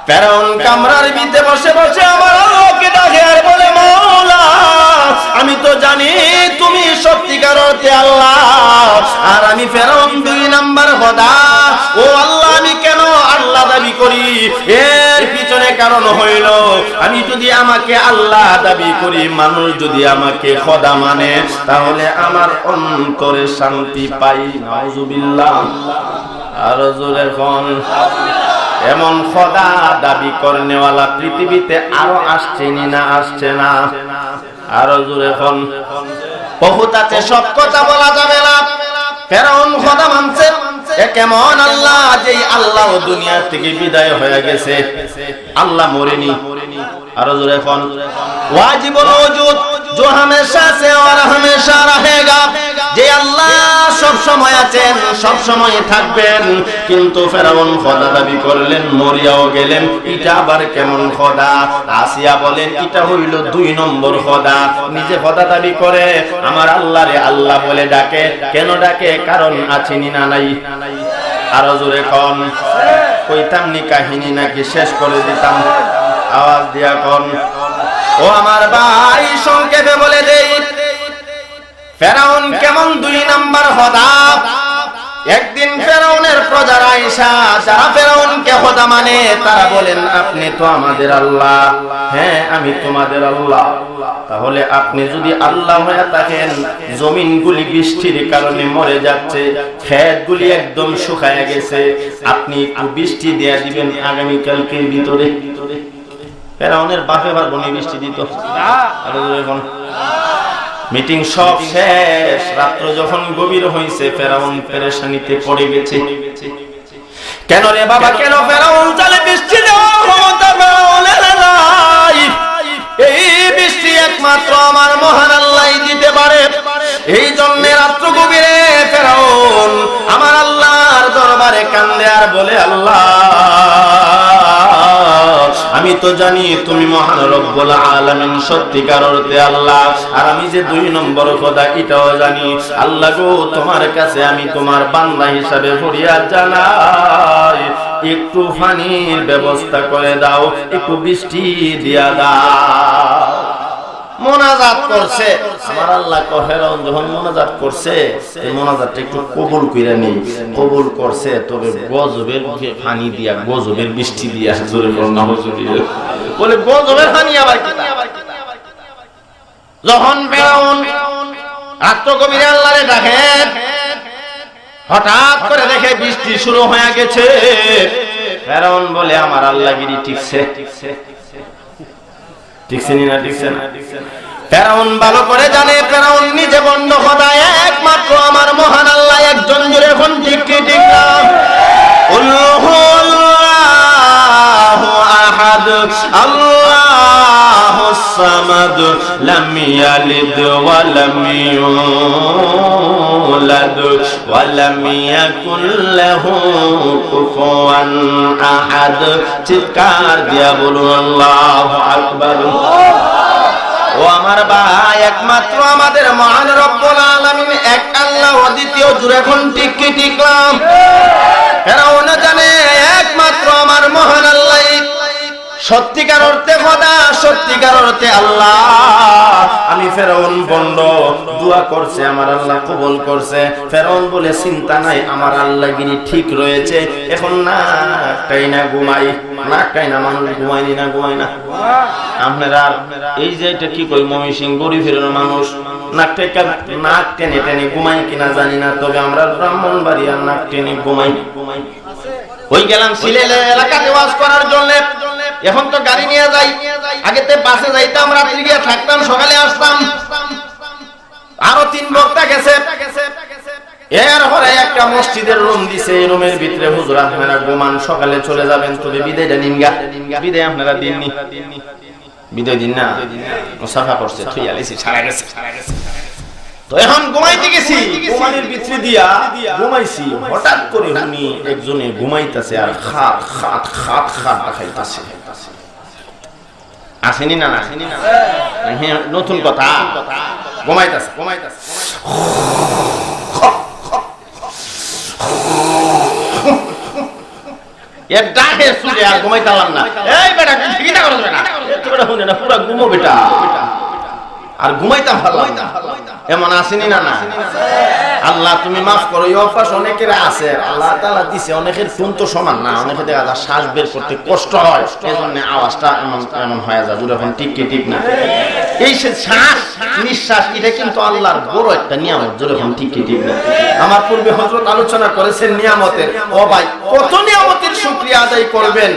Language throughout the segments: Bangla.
ফেরাউন কামরার ভিতরে বসে বসে আমার আল্লাহকে ডাকে আর বলে, মাওলা আমি তো জানি তুমি সত্যিকার অর্থে আল্লাহ, আর আমি ফেরাউন 2 নাম্বার খোদা। ও আল্লাহ, আমি কেন আল্লাহ দাবি করি? এর পিছনে কারণ হইল, আমি যদি আমাকে আল্লাহ দাবি করি, মানুষ যদি আমাকে খোদা মানে, তাহলে আমার অন্তরে শান্তি পাই। নাউজুবিল্লাহ। আর জোরে কোন এমন খোদা দাবি করনেওয়ালা পৃথিবীতে আরো আসছে না? আসছে না? আরো জোরে কোন। বহুত আছে, সব কথা বলা যাবে না। ফেরাউন খোদা মানছে, এ কেমন আল্লাহ যেই আল্লাহ দুনিয়া থেকে বিদায় হয়ে গেছে, আল্লাহ মরেনি। আরো জোরে কোন। ওয়াজিবুল ওজুদ जो हमेशा से और हमेशा रहेगा, যে আল্লাহ সব সময় আছেন, সব সময় থাকবেন। কিন্তু ফেরাউন খোদা দাবি করলেন, মরিয়াও গেলেন। এটা আবার কেমন খোদা? আসিয়া বলেন, এটা হইল 2 নম্বর খোদা। নিজে খোদা দাবি করে, আমার আল্লাহরে আল্লাহ বলে ডাকে। কেন ডাকে? কারণ আছেনি না নাই? আরো জোরে কোন। কইতাম নি কাহিনী নাকি শেষ করে দিতাম? আওয়াজ দিয়া কোন। ও আমার ভাই, সংক্ষেপে বলে দেই, ফেরাউন কেমন 2 নাম্বার খোদা। একদিন ফেরাউনের প্রজারা আয়েশা, যারা ফেরাউনকে খোদা মানে, তারা বলেন, আপনি তো আমাদের আল্লাহ। হ্যাঁ, আমি তোমাদের আল্লাহ। তাহলে আপনি যদি আল্লাহ হয়ে থাকেন, জমিনগুলি বৃষ্টির কারণে মরে যাচ্ছে, ক্ষেতগুলি একদম শুকায় গেছে, আপনি একটু বৃষ্টি দিয়ে দিবেন আগামীকালকের ভিতরে। ফেরাউনের বাপে বার বনি বৃষ্টি দিত। মিটিং সব শেষ, রাত্র যখন গভীর হয়েছে, ফেরাউন পেরেশানিতে পড়ে গেছে। কেন রে বাবা, কেন ফেরাউন চালে বৃষ্টি দেওয়া ক্ষমতা ফেরাউনের নাই? এই বৃষ্টি একমাত্র আমার মহান আল্লাহই দিতে পারে। এই জন্য রাত্র গভীরে ফেরাউন আমার আল্লাহর দরবারে কান্দে আর বলে, আল্লাহ আমি তো জানি তুমি মহান রব্বুল আলামিন, সত্যিকার অর্থে আল্লাহ, আর আমি যে 2 নম্বর খোদা এটাও জানি। আল্লাহ গো, তোমার কাছে আমি তোমার বান্দা হিসাবে ফরিয়াদ জানাই, একটু পানির ব্যবস্থা করে দাও, একটু বৃষ্টি দিয়া দাও। মোনাজাত করছে আমার আল্লাহ। ফেরাউন যখন মোনাজাত করছে, এই মোনাজাতটা একটু কবুল কইরা নেই। কবুল করছে, তবে গজবের পানি দিয়া, গজবের বৃষ্টি দিয়া। জোরে বলনা হুজুর বলে, গজবের পানি আবার কি? যখন ফেরাউন রাত্র গভীরে আল্লাহরে ডাকে, হঠাৎ করে দেখে বৃষ্টি শুরু হয়ে গেছে। ফেরাউন বলে, আমার আল্লাহগিরি ঠিকছে। ফেরাউন ভালো করে জানে, ফেরাউন নিজে বন্ধ খোদা, একমাত্র আমার মহান আল্লাহ একজন। জুড়ে এখন ঠিক ঠিক না? আল্লাহু আহাদ, আল্লাহুস সামাদ, লাম ইয়ালিদ ওয়া লাম ইউলাদ ওয়া লাম ইয়াকুল লাহু কুফুয়ান আহাদ। চিৎকার দিয়া বলুন আল্লাহু আকবার। ও আমার ভাই, একমাত্র আমাদের মহান রব্বুল আলামিন এক আল্লাহ, দ্বিতীয় জুড়ে এখন ঠিক কি ঠিকলাম? ফেরাউন জানে একমাত্র আমার মহান আল্লাহ সত্যিকার অর্থে খোদা, সত্যিকার অর্থে আল্লাহ। আমি ফেরাউন বন্ড, দোয়া করছে, আমার আল্লাহ কবুল করছে। ফেরাউন বলে, চিন্তা নাই, আমার আল্লাহগিরি ঠিক রয়েছে। এখন নাকটাই না ঘুমাই, নাকটাই না মানুষ ঘুমায়নি না, ঘুমায় না। আপনারা এই যে এটা কি কই, ময়মনসিংহ গড়ি ফেরানো মানুষ নাক টেনে টেনে ঘুমাই কিনা জানি না, তবে আমরা ব্রাহ্মণবাড়িয়ার নাক টেনে ঘুমাই। ওই গেলাম সিলেট এলাকাতে ওয়াজ করার জন্য। এখন তো গাড়ি নিয়ে যাই, আগেতে বাসে যাইতাম, রাত্রি গিয়ে থাকতাম, সকালে আসতাম। আরো 3 বক্তা গেছে। এরপরে একটা মসজিদের রুম দিছে, এই রুমের ভিতরে হুজুর আপনারা ঘুমান, সকালে চলে যাবেন, তবে বিদায়টা নিনগা। বিদায় আপনারা দিননি, বিদায় দিন না, মুসাফা করছে, থুই আলিছি, ছাড়া গেছে। তো এখন ঘুমাইতে গেছি, ঘুমানির ভিতরে দিয়া ঘুমাইছি। হঠাৎ করে উনি একজনে ঘুমাইতেছে আর খাট খাট খাট খাট খাইতেছে। আসেনি না? আসেনি না? নতুন কথা, ঘুমাইতেছে ঘুমাইতেছে। এক ডাকে শুনে আর ঘুমাইতাম না। এই বেটা ঠিকই না করো বেটা, এত বেটা শুনে না পুরা ঘুমো বেটা, আর ঘুমাইতাম পারলাম না। এমন আসেনি না? না আল্লাহ তুমি মাফ করো, এই অভ্যাস অনেকের আছে, আল্লাহ তাআলা দিছে। অনেকের ফোন তো সমান না, অনেকে দেখা যায় শ্বাস বের করতে কষ্ট হয়, এজন্য আওয়াজটা এমন হয়ে যায়। যখন ঠিক কি ঠিক না, এই সে শ্বাস নিঃশ্বাস এটা কিন্তু আল্লাহর বড় একটা নিয়ামত। যখন ঠিক কি ঠিক না, আমার পূর্বে হযরত আলোচনা করেছেন নিয়ামতের। ও ভাই, কত নিয়ামতের শুকরিয়া আদায় করবেন।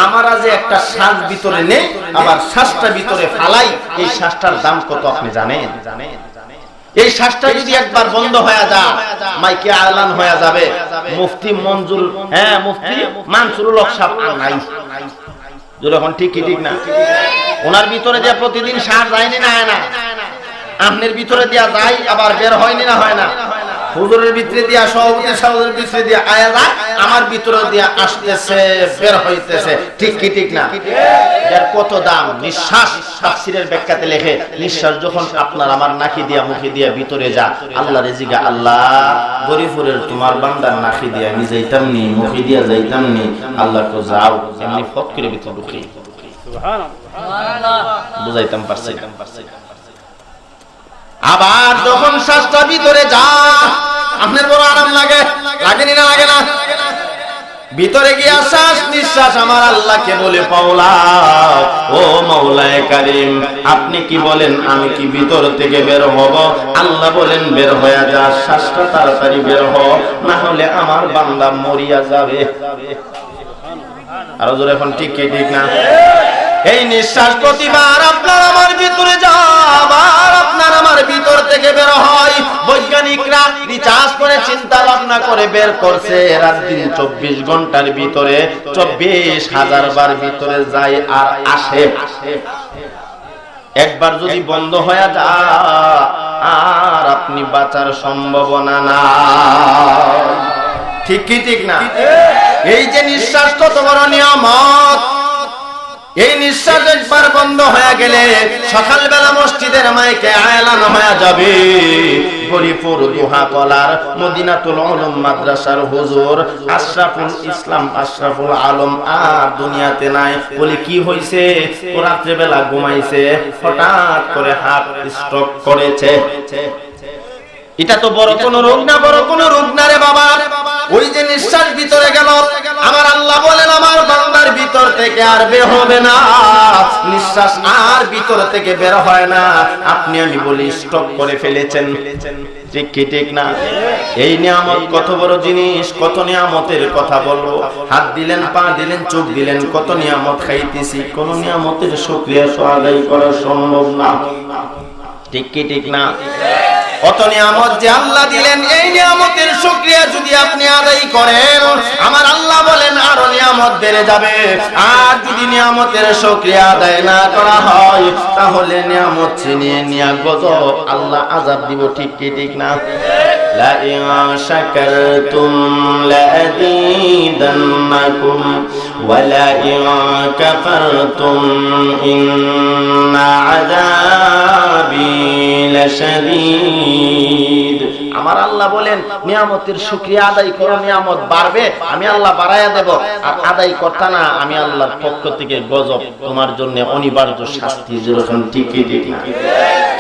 আমরা যে একটা শ্বাস ভিতরে নেই, আবার শ্বাসটা ভিতরে ফালাই, এই শ্বাসটার দাম কত আপনি জানেন? এই শ্বাসটা যদি একবার বন্ধ হয়ে যায়, মাইকে আলান হয়ে যাবে মুফতি মঞ্জুর, মুফতি মানসুরুল হক সাহেব আর নাই। যখন ঠিক কি ঠিক না, ওনার ভিতরে যে প্রতিদিন শ্বাস যায়নি না, না আপনার ভিতরে দিয়া যায়, আবার বের হয়নি না, হয় না। হুজুরের ভিতরে দিয়া, সভাপতি সাহেবের ভিতরে দিয়া আয়া যায়, আমার ভিতরে দিয়া আসতেছে, বের হইতেছে, ঠিক কি ঠিক না? এর কত দাম। নিঃশ্বাস তাফসীরের ব্যাখ্যাতে লেখে, নিঃশ্বাস যখন আপনার আমার নাকি দিয়া মুখে দিয়া ভিতরে যা, আল্লাহ রেজিগা, আল্লাহ গরিফুরের তোমার বান্দার নাকি দিয়া আমি যাইতাম নি, মুখে দিয়া যাইতাম নি, আল্লাহ তো যাও, এমনি ফট করে ভিতরে ঢুকি। সুবহানাল্লাহ, বুঝাইতাম পারছি। আবার যখন শ্বাসটা ভিতরে যা, আপনার বড় আরাম লাগে, লাগেনি না? লাগে না? ভিতরে গিয়া শ্বাস নিঃশ্বাস আমার আল্লাহকে বলে, মাওলা ও মাওলায়ে কারীম, আপনি কি বলেন আমি কি ভিতর থেকে বের হব? আল্লাহ বলেন বের হয়ে যা, শ্বাসটা তাড়াতাড়ি বের হ, না হলে আমার বান্দা মরিয়া যাবে। আর ওদের এখন ঠিক কি ঠিক না? এই নিঃশ্বাস প্রতিবার আপনার আমার ভিতরে যাবার, আপনার আমার ভিতর থেকে বের হয়। বৈজ্ঞানিকরা রিসার্চ করে চিন্তা ভাবনা করে বের করছে, রাত দিন 24 ঘন্টার ভিতরে 24,000 বার ভিতরে যায় আর আসে। একবার যদি বন্ধ হয়ে যায়, আর আপনি বাঁচার সম্ভাবনা না। ঠিক কি ঠিক না? এই যে নিঃশ্বাস কত বড় নিয়ামত, এই নিঃশ্বাস একবার বন্ধ হয়ে গেলে সকালবেলা মসজিদের মাইকে আয়ালান হয়ে যাবে, গরিপুর দুহা কলার মদিনাতুল উলুম মাদ্রাসার হুজুর আশরাফুল ইসলাম, আশরাফুল আলম আর দুনিয়াতে নাই। বলে কি হইছে? রাত্রে বেলা ঘুমাইছে, হঠাৎ করে হার্ট স্ট্রোক করেছে। এটা তো বড় কোন রোগ না, বড় কোন রোগ না রে বাবা। ওই যে নিঃশ্বাস ভিতরে গেল, আমার আল্লাহ বলেন আমার বান্দার ভিতর থেকে আর বের হবে না, নিঃশ্বাস আর ভিতর থেকে বের হয় না। আপনি আমি বলি স্টপ করে ফেলেছেন, ঠিক কি ঠিক না? এই নিয়ামত কত বড় জিনিস, কত নিয়ামতের কথা বলবো। হাত দিলেন, পা দিলেন, চোখ দিলেন, কত নিয়ামত খাইতেছি, কোন নিয়ামতের শুকরিয়া আদায় করা সম্ভব না, ঠিক কি ঠিক না? কত নিয়ামত যে আল্লাহ দিলেন, এই নিয়ামতের শুকরিয়া যদি আপনি আদায় করেন, আমার আল্লাহ বলেন আরো নিয়ামত বেড়ে যাবে। আর যদি নিয়ামতের শুকরিয়া আদায় না করা হয়, তাহলে নিয়ামত ছিনিয়ে নিয়ে গজব, আল্লাহ আযাব দিব, ঠিক কি ঠিক না? লা ইন শাকারতুম লাযীদান্নাকুম ওয়া লা ইন কাফারতুম ইন্না আযাবি লাশাদীদ। আমার আল্লাহ বলেন নিয়ামতের শুকরিয়া আদায় করো, নিয়ামত বাড়বে, আমি আল্লাহ বাড়ায়া দেব। আর আদায় করতে না, আমি আল্লাহর পক্ষ থেকে গজব তোমার জন্য অনিবার্য শাস্তি। যেরকম ঠিকই ঠিক না?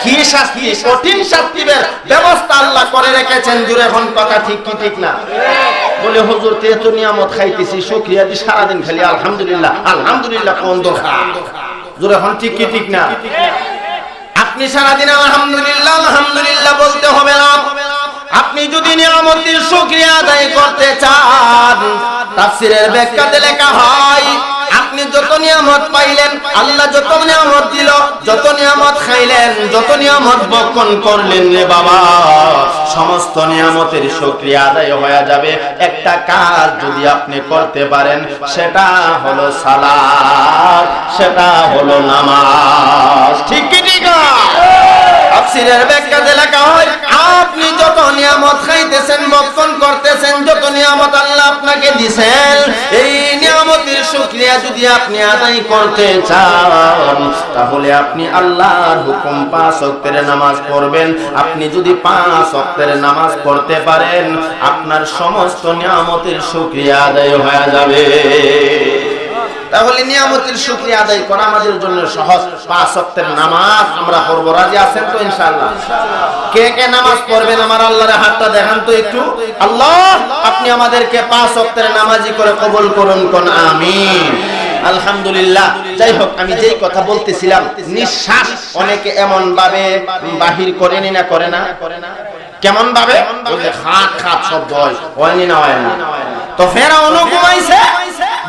কি শাস্তি? কঠিন শাস্তির ব্যবস্থা আল্লাহ করে রেখেছেন। জুড়ে এখন কথা ঠিক কি ঠিক না? বলে হুজুর তে তো নিয়ামত খাইতেছি, শুকরিয়া দি সারাদিন খালি আলহামদুলিল্লাহ আলহামদুলিল্লাহ কোন দরকার? জুড়ে এখন ঠিক কি ঠিক না? আপনি সারাদিন আলহামদুলিল্লাহ আলহামদুলিল্লাহ বলতে হবে না। আপনি যদি নিয়ামতের শুকরিয়া আদায় করতে চান, তাফসীরের ব্যাখ্যাতে লেখা হয়, আপনি যত নিয়ামত পাইলেন, আল্লাহ যত নিয়ামত দিল, যত নিয়ামত খাইলেন, যত নিয়ামত ভক্ষণ করলেন রে বাবা, সমস্ত নিয়ামতের শুকরিয়া আদায় হয়ে যাবে। একটা কাজ যদি আপনি করতে পারেন, সেটা হলো সালাত, সেটা হলো নামাজ, ঠিক কি ঠিক না? তাফসীরের ব্যাখ্যাতে লেখা হয়, আপনি যত নিয়ামত খাইতেছেন, ভক্ষণ করতে করতেছেন, যত নিয়ামত আল্লাহ আপনাকে দিয়েছেন, এই নিয়ামতের শুকরিয়া যদি আপনি আদায় করতে চান, তাহলে আপনি আল্লাহর হুকুম 5 ওয়াক্তের নামাজ পড়বেন। আপনি যদি 5 ওয়াক্তের নামাজ পড়তে পারেন, আপনার সমস্ত নিয়ামতের শুকরিয়া আদায় হয়ে যাবে। তাহলে নিয়ামতের শুকরিয়া আদায় করা আমাদের জন্য সহজ। 5 ওয়াক্তের নামাজ আমরা পড়ব। রাজি আছেন তো ইনশাআল্লাহ? কে কে নামাজ পড়বেন আমার আল্লাহর হাতটা দেখান তো একটু। আল্লাহ, আপনি আমাদেরকে 5 ওয়াক্তের নামাজি করে কবুল করুন, কোন আমিন। আলহামদুলিল্লাহ। যাই হোক, আমি যেই কথা বলতেছিলাম, নিঃশ্বাস অনেকে এমন ভাবে বাহির করেনি না করে না? কেমন ভাবে? ওই যে খাট খাট শব্দ হয়নি না হয় না? তো ফেরাউনও ঘুমাইছে,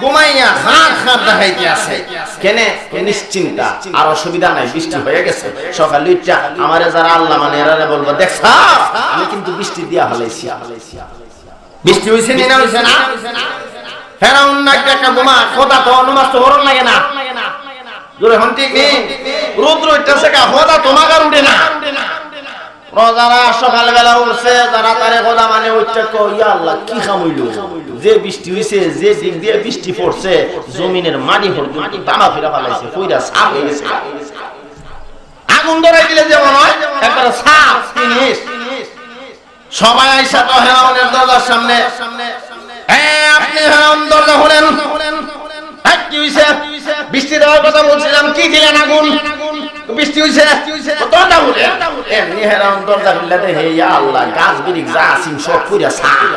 ঘুমাইয়া খাট খাট দেখাইতে আছে। কেনে? নিশ্চিন্তা, আর অসুবিধা নাই, বৃষ্টি হয়ে গেছে। সকালে উঠা আমারে যারা আল্লাহ মানে এরা বলবো, দেখ আমি কিন্তু বৃষ্টি দিয়া হলাইছি। বৃষ্টি হইছে না হইছে না? ফেরাউন না একটা ঘুমা, খোদা তো নমাজ তো হরণ লাগে না। জোরে হন ঠিক নেই? রুদ্র উঠতেছে কা, খোদা তোমাকে আর উঠে না। রোজারা সকালবেলা উঠছে, যারা তারে খোদা মানে উঠছে, ইয়া আল্লাহ কি খামইলো, যে বৃষ্টি হইছে, যে দিক দিয়ে বৃষ্টি পড়ছে, জমিনের মাটি পর্যন্ত তামা ফিরা ফেলাইছে, কইরা সাপ হয়ে গেছে। আগুন ধরাই দিলে যেমন হয়, একবার সাপ জিনিস। সবাই আইসা তো ফেরাউনের দরজার সামনে, আপনি ফেরাউন দরজা খুলেন। কি হইছে? বৃষ্টি দেওয়ার কথা বলছিলাম, কি দিলেন আগুন? বৃষ্টি হইছে, দরজা খুলে। এমনি ফেরাউন দরজা খুললে দেখে, ইয়া আল্লাহ, গাছ বিরিক যা আছেন সব পুরা সাপ।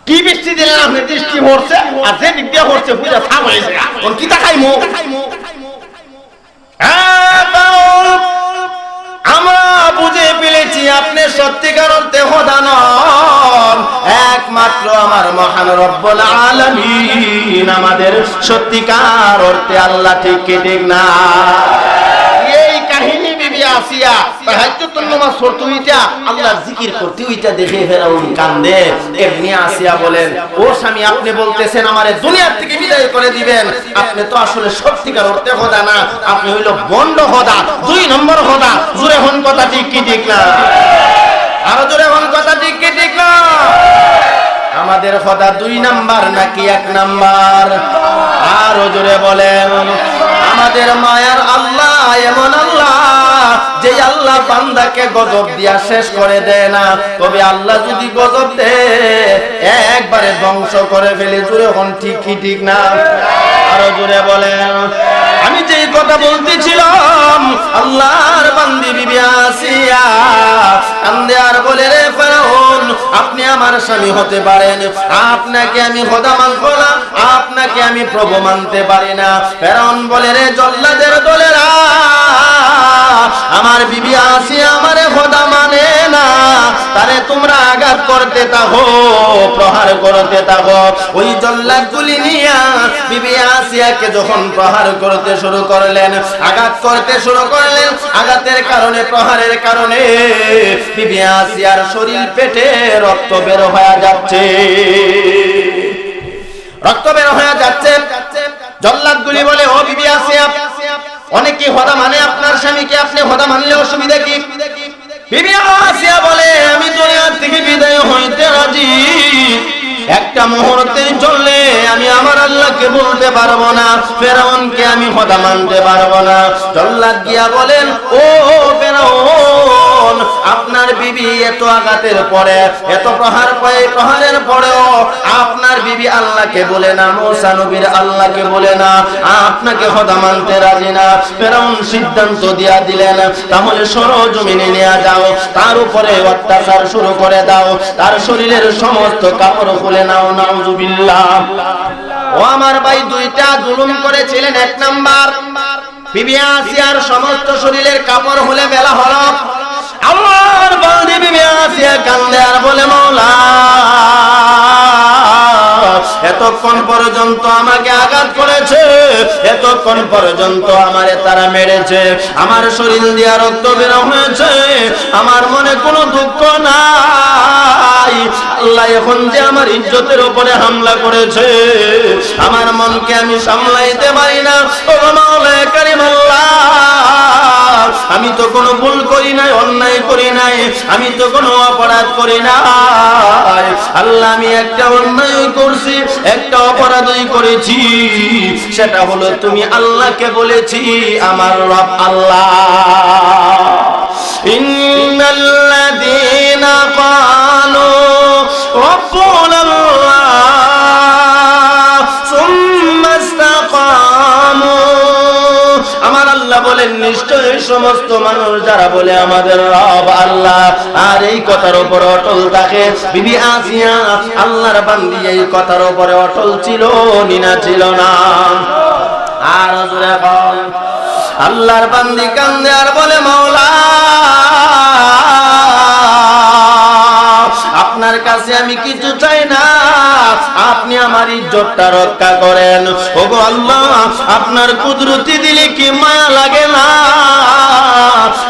কি বৃষ্টি দিলেন আপনি? বৃষ্টি পড়ছে, আর যে দিক দিয়ে পড়ছে পুরা সাপ হয়েছে। কি তা খাইমু? আমরা বুঝে ফেলেছি আপনি সত্যিকার অর্থে খোদা নন, একমাত্র আমার মহান রব্বুল আলামিন আমাদের সত্যিকার অর্থে আল্লাহ। ঠিক কি ঠিক না? এই কাহিনী বিবি আসিয়া তাহাজ্জুদের নামাজ পড়তে হইতা, আল্লাহর জিকির করতে হইতা দেখে ফেরাউন কান্দে। এমনি আসিয়া বলেন, ও স্বামী, আপনি বলতেছেন আমারে দুনিয়ার থেকে বিদায় করে দিবেন, আপনি তো আসলে সত্যিকার অর্থে খোদা না, আপনি হইল বন্ড খোদা, 2 নম্বর খোদা। জোরে হন কথা ঠিক কি ঠিক না? আরো জোরে হন কথা ঠিক কি ঠিক না? আমাদের খোদা 2 নাম্বার নাকি 1 নাম্বার? আরো জোরে বলেন। আমাদের মায়ার আল্লাহ এমন আল্লাহ, যে আল্লাহ বান্দাকে গজব দিয়া শেষ করে দেয় না, তবে আল্লাহ যদি গজব দেয় একবারে ধ্বংস করে ফেলে। জোরে হন ঠিক কি ঠিক না? আরো জোরে বলেন। আমি যেই কথা বলতেছিলাম, আল্লাহর বান্দি বিবি আসিয়া কান্দে আর বলে, রে ফেরাউন, আপনি আমার স্বামী হতে পারেন, আপনাকে আমি খোদা মানব না, আপনাকে আমি প্রভু মানতে পারি না। ফেরাউন বলে, রে জল্লাদের দলেরা, আমার বিবি আসিয়া আমারে খোদা মানে না, তারে তোমরা আঘাত করতে থাকো, প্রহার করতে থাকো। ওই জল্লাদ গুলি নিয়া বিবি আসিয়াকে যখন প্রহার করতে শুরু করলেন, আঘাত করতে শুরু করলেন, আঘাতের কারণে, প্রহারের কারণে বিবি আসিয়ার শরীর পেটে রক্ত বের হয়ে যাচ্ছে, রক্ত বের হয়ে যাচ্ছে। জল্লাদ গুলি বলে, ও বিবি আসিয়া, অনেকে খোদা মানে আপনার স্বামীকে, আপনি খোদা মানলে অসুবিধা কি? বিবি আসিয়া বলে, আমি দুনিয়ার থেকে বিদায় হইতে রাজি, একটা মুহূর্তে চললে আমি আমার আল্লাহকে বলতে পারবো না, ফেরাউনকে আমি খোদা মানতে পারবো না। জল্লাদ গিয়া বলেন, ও ফেরাউন, আপনার বিবি এত আঘাতের পরে, এত প্রহারের পরেও আপনার বিবি আল্লাহকে বলে না, মুসা নবীর আল্লাহকে বলে না, আপনাকে খোদা মানতে রাজি না। ফেরাউন সিদ্ধান্ত দিয়া দিলেন, তাহলে সরজমিনে নিয়ে যাও, তার উপরে অত্যাচার শুরু করে দাও, তার শরীরের সমস্ত কাপড় খুলে নাও। নাউজুবিল্লাহ। ও আমার ভাই, 2টা জুলুম করেছিলেন। 1 নাম্বার, বিবি আসিয়ার সমস্ত শরীরের কাপড় খুলে ফেলা হলো। আল্লাহর বান্দি বিবি আসিয়া কান্দে আর বলে, মাওলা, এতক্ষণ পর্যন্ত আমাকে আঘাত করেছে, এতক্ষণ পর্যন্ত আমারে তারা মেরেছে, আমার শরীর দিয়া রক্ত বের হয়েছে, আমার মনে কোনো দুঃখ নাই। আল্লাহ এখন যে আমার ইজ্জতের উপরে হামলা করেছে, আমার মনকে আমি সামলাইতে পারি না। ও মাওলা কারীম আল্লাহ, আমি তো কোনো ভুল করি নাই, অন্যায় করি নাই, আমি তো কোনো অপরাধ করি নাই। আল্লাহ আমি একটা অন্যায় করছি, একটা অপরাধই করেছি, সেটা হলো তুমি আল্লাহকে বলেছি আমার রব আল্লাহ। ইন্নাল্লাযীনা ক্বালু রাব্বুনাল্লাহ সুম্মা ইসতাকামু, আমার আল্লাহ বলেন নিশ্চয়ই সমস্ত মানুষ যারা বলে আমাদের রব আল্লাহ আর এই কথার উপর অটল থাকে, বিবি আসিয়া আল্লাহর বান্দি এই কথার উপরে অটল ছিল না ছিল না? আর জোরে বল, আল্লাহর বান্দি কান্দে আর বলে মাওলা আপনার কাছে আমি কিছু চাই না, আপনি আমার ইজ্জতটা রক্ষা করেন। ওগো আল্লাহ আপনার কুদরতি দিলে কি মায়া লাগে না?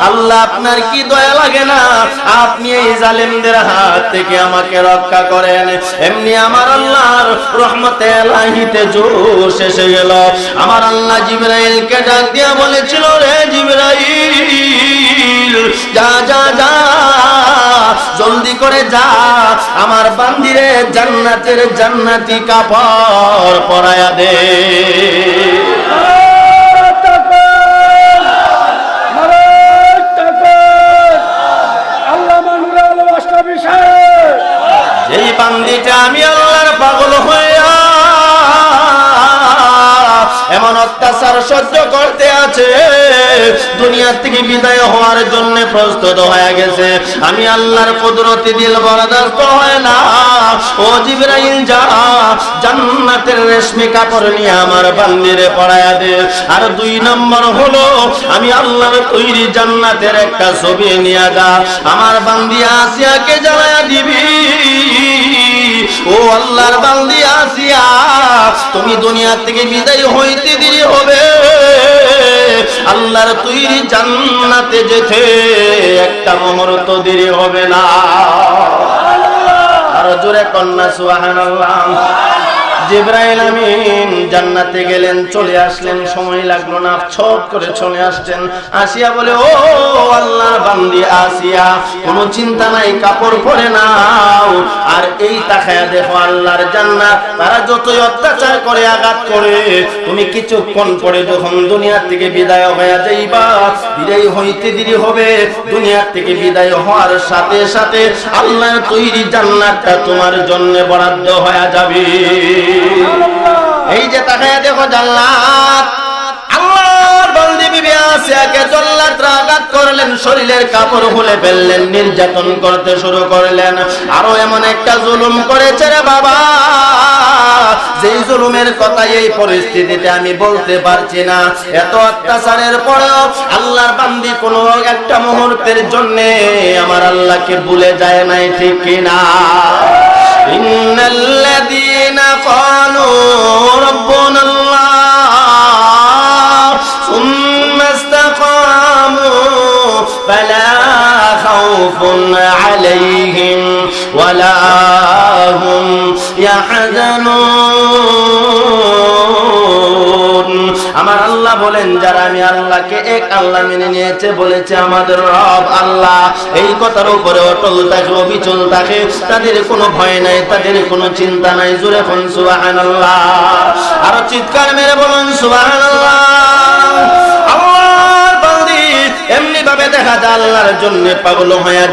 আল্লাহ আপনার কি দয়া লাগে না? আপনি এই জালেমদের হাত থেকে আমাকে রক্ষা করেন। এমনি আমার আল্লাহর রহমতে এলাহিতে জোশ এসে গেল। আমার আল্লাহ জিবরাইলকে ডাক দিয়া বলেছিল, রে জিবরাইল যা যা যা, জলদি করে যা, আমার বান্দিরে জান্নাতের জান্নাতি কাপড় পরায়া দে। এই বান্দিটা আমি আল্লাহর পাগল হইয়া এমন অত্যাচার সহ্য করতে আছে, দুনিয়া থেকে বিদায় হওয়ার জন্য প্রস্তুত হয়ে গেছে। আমি আল্লাহর কুদরতি দিল বরদাস্ত হয় না। ও জিবরাইল যা, জান্নাতের রেশমি কাপড় নিয়ে আমার বান্দিরে পরায়া দে। আর 2 নম্বর হলো আমি আল্লাহর তৈরি জান্নাতের একটা ছবি নিয়ে যা, আমার বান্দি আসিয়াকে জ্বালায়া দিবি। ও আল্লাহর বান্দি আসিয়া, তুমি দুনিয়া থেকে বিদায় হইতে দেরি হবে, আল্লাহর তৈরি জান্নাতে যেতে একটা মুহূর্ত দেরি হবে না। আর জোরে কন্যা সুবহানাল্লাহ। জিবরাইল আমিন জান্নাতে গেলেন, চলে আসলেন, সময় লাগলো না, ছট করে চলে আসছেন। আসিয়া বলে, ও আল্লাহর বান্দি আসিয়া, কোনো চিন্তা নাই, কাপড় পরে নাও। আর এই তাকায়া দেখো আল্লাহর জান্নাত, তারা যতই অত্যাচার করে আঘাত করে, তুমি কিছুক্ষণ পরে যখন দুনিয়া থেকে বিদায় হয়ে যাইবা, বিদায় হইতে দেরি হবে, দুনিয়া থেকে বিদায় হওয়ার সাথে সাথে আল্লাহর তৈরি জান্নাতটা তোমার জন্য বরাদ্দ হয়ে যাবে। এই যে তাকায়া দেখো জান্নাত, আল্লাহর বান্দি বিবি আসিয়াকে জল্লাদরা আঘাত করলেন, শরীরের কাপড় খুলে ফেললেন, নির্যাতন করতে শুরু করলেন। আরো এমন একটা জুলুম করেছে রে বাবা, যেই জুলুমের কথা এই পরিস্থিতিতে আমি বলতে পারছি না। এত অত্যাচারের পরেও আল্লাহর বান্দি কোনো একটা মুহূর্তের জন্য আমার আল্লাহকে ভুলে যায় নাই, ঠিক কিনা? ইন্নাল্লাযীনা ক্বালু রাব্বুনাল্লাহ সুম্মা ইসতাকামু ফালা খাউফুন আলাইহিম ওয়ালা হুম ইয়াহজানুন। আমার আল্লাহ বলেন, যারা আমি আল্লাহকে এক আল্লাহ মেনে নিয়েছে, বলেছে আমাদের রব আল্লাহ, এই কথার উপরে অটল থাকে, অবিচল থাকে, তাদের কোনো ভয় নাই, তাদের কোনো চিন্তা নাই। জোরে বলুন সুবহানাল্লাহ। আর চিৎকার মেরে বলুন সুবহানাল্লাহ। আল্লাহর বান্দি এমনি ভাবে দেখা যায় আল্লাহর জন্য পাগল হয়ে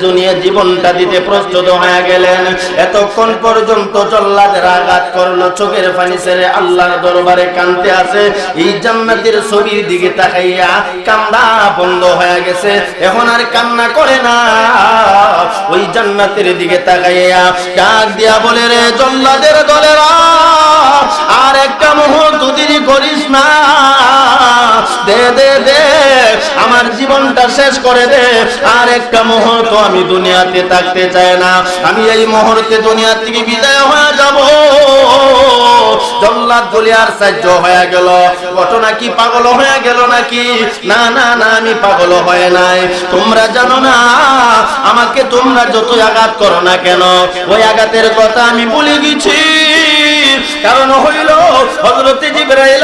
দুনিয়া জীবনটা দিতে প্রস্তুত হয়ে গেলেন। এতক্ষণ পর্যন্ত জল্লাদের আঘাত করলো, চোখের পানি ছেড়ে আল্লাহর দরবারে কাঁদতে আছে। এই জান্নাতের ছবির দিকে তাকাইয়া কান্না বন্ধ হয়ে গেছে, এখন আর কান্না করে না। ওই জান্নাতের দিকে তাকাইয়া ডাক দিয়া বলে, রে জল্লাদের দলেরা, আর একটা মুহূর্ত দেরি করিস না, দে দে দে, আমার জীবনটা শেষ করে দে। আর একটা মুহূর্ত আমি দুনিয়াতে থাকতে চাই না, আমি এই মুহূর্তে দুনিয়া থেকে বিদায় হয়ে যাব। জল্লাদ বলে আর সাহায্য হয়ে গেল। ঘটনা কি পাগল হয়ে গেল নাকি? না না না, আমি পাগল হয় নাই। তোমরা জানো না, আমাকে তোমরা যতই আঘাত করো না কেন, ওই আঘাতের কথা আমি ভুলে গেছি। কারণ হইল হযরত জিবরাইল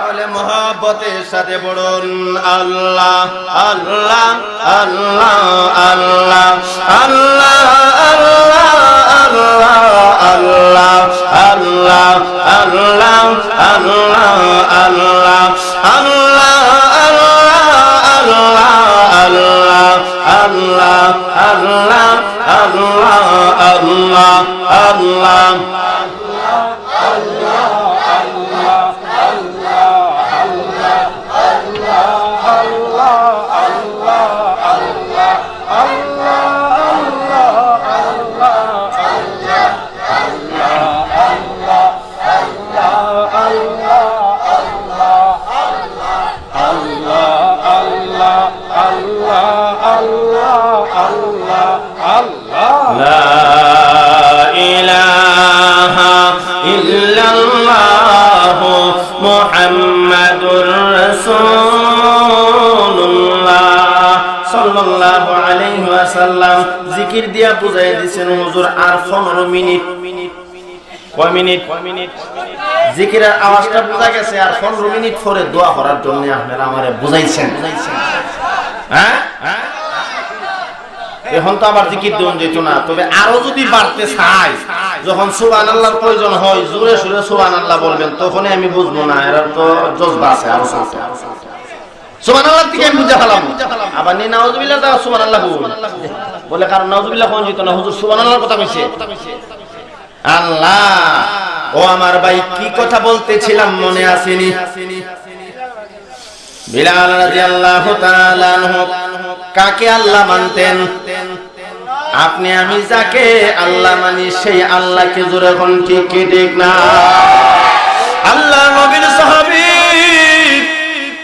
তাহলে মহব্বতের সাথে পড়ুন আল্লাহ আল্লাহ আল্লাহ আল্লাহ আল্লাহ আল্লাহ আল্লাহ আল্লাহ আল্লাহ আল্লাহ আল্লাহ আল্লাহ আল্লাহ আল্লাহ আল্লাহ আল্লাহ আল্লাহ আল্লাহ মুহাম্মাদুর রাসূলুল্লাহ সাল্লাল্লাহু আলাইহি ওয়াসাল্লাম জিকির দিয়া বুঝাই দিয়েছেন হুজুর আর 15 মিনিট কয় মিনিট জিকিরের আওয়াজটা বোঝা গেছে আর 15 মিনিট পরে দোয়া করার জন্য আপনারা আমারে বুঝাইছেন হ্যাঁ এখন তো আবার জিকির দেন যেত না তবে আরো যদি বাড়তে চাই যখন সুবহানাল্লাহর প্রয়োজন হয় জোরে সুরে সুবহানাল্লাহ বলবেন তখনই আমি বুঝবো না এর তো জজবা আছে আরো সুবহানাল্লাহ থেকে আমি বুঝা ফেলাম আবার নি নাউজুবিল্লাহ দা সুবহানাল্লাহ বলে কারণ নাউজুবিল্লাহ কোন যেত না হুজুর সুবহানাল্লাহর কথা কইছে আল্লাহ ও আমার ভাই কি কথা বলতেছিলাম মনে আসেনি বিলাল রাদিয়াল্লাহু তাআলা আনহু কাকে আল্লাহ মানতেন আপনি আমি যাকে আল্লাহ মানি সেই আল্লাহকে জোরে কোন ঠিক কি ঠিক না আল্লাহ নবীর সাহাবী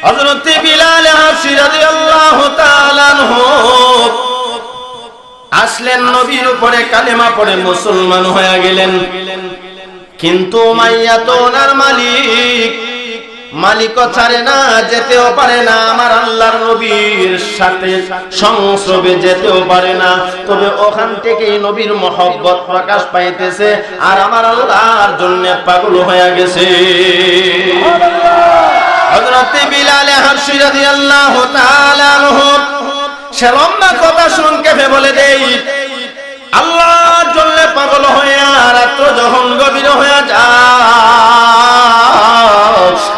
হযরত বিলাল হাবশী রাদিয়াল্লাহু তাআলা আনহু আসলেন নবীর উপরে কালেমা পড়ে মুসলমান হয়ে গেলেন কিন্তু উমাইয়া তো ওনার মালিকও ছাড়ে না যেতেও পারে না আমার আল্লাহর নবীর সাথে সংস্রবে যেতেও পারে না তবে ওখান থেকেই নবীর মহব্বত প্রকাশ পাইতেছে আর আমার আল্লাহর জন্য পাগল হয়ে গেছে হযরত বিলাল হাবশী রাদিয়াল্লাহু তাআলা আনহু সে লম্বা কথা শুনকে বলে দেই আল্লাহর জন্য পাগল হয়ে রাত্র যখন গভীর হয়ে যায়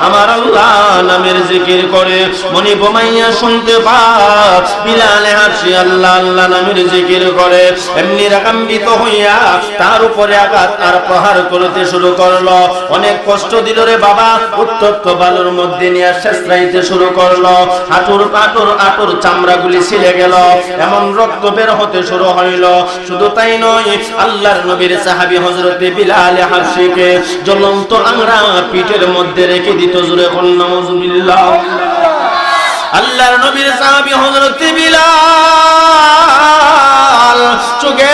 আমার আল্লাহ নামের জিকির করে মনি বোমাইয়া শুনতে পায় বিলাল হাবশী আল্লাহ আল্লাহ নামের জিকির করে এমনি রাগান্বিত হইয়া তার উপরে আঘাত আর প্রহার করতে শুরু করলো অনেক কষ্ট দিল রে বাবা উত্তপ্ত বালুর মধ্যে নিয়ে শেষরাইতে শুরু করলো আটুর চামড়াগুলি ছিলে গেল এমন রক্ত বের হতে শুরু হইল শুধু তাই নয় আল্লাহর নবীর সাহাবী হযরত বিলাল হাবশীকে জ্বলন্ত আংরা পিঠের মধ্যে রেখে দিত জোরে কোন নাউজুবিল্লাহ আল্লাহর নবীর সাহাবী হযরত বিলাল চোখে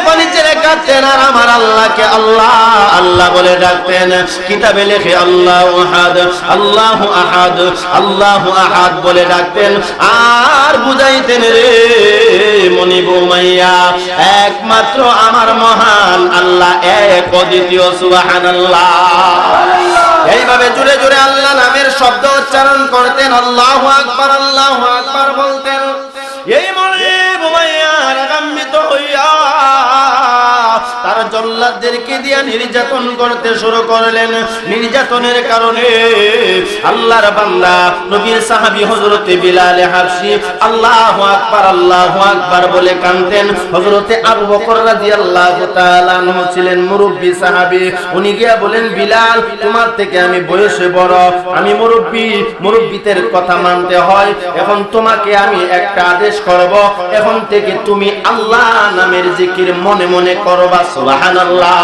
পানি ছেড়ে কাঁদতেন আর আমার আল্লাহকে আল্লাহ আল্লাহ বলে ডাকতেন কিতাবে লেখে আল্লাহু আহাদ আল্লাহু আহাদ আল্লাহু আহাদ বলে ডাকতেন আর বুঝাইতেন রে মনিব উমাইয়া একমাত্র আমার মহান আল্লাহ এক অদ্বিতীয় সুবহানাল্লাহ এইভাবে জোরে জোরে আল্লাহ নামের শব্দ উচ্চারণ করতেন আল্লাহু আকবার বলতেন এই মনিব উমাইয়া রাগান্বিত হইয়া তার জল্লাদদেরকে দিয়ে নির্যাতন করতে শুরু করলেন নির্যাতনের কারণে আল্লাহর বান্দা নবীর সাহাবী হযরত বিলাল হাবশী আল্লাহু আকবার বলে কাঁদতেন হযরত আবু বকর রাদিয়াল্লাহু তাআলা আনহু ছিলেন মুরব্বি সাহাবী উনি গিয়া বলেন বিলাল তোমার থেকে আমি বয়সে বড় আমি মুরব্বিদের কথা মানতে হয় এখন তোমাকে আমি একটা আদেশ করব এখন থেকে তুমি আল্লাহ নামের জিকির মনে মনে করবা সুবহানাল্লাহ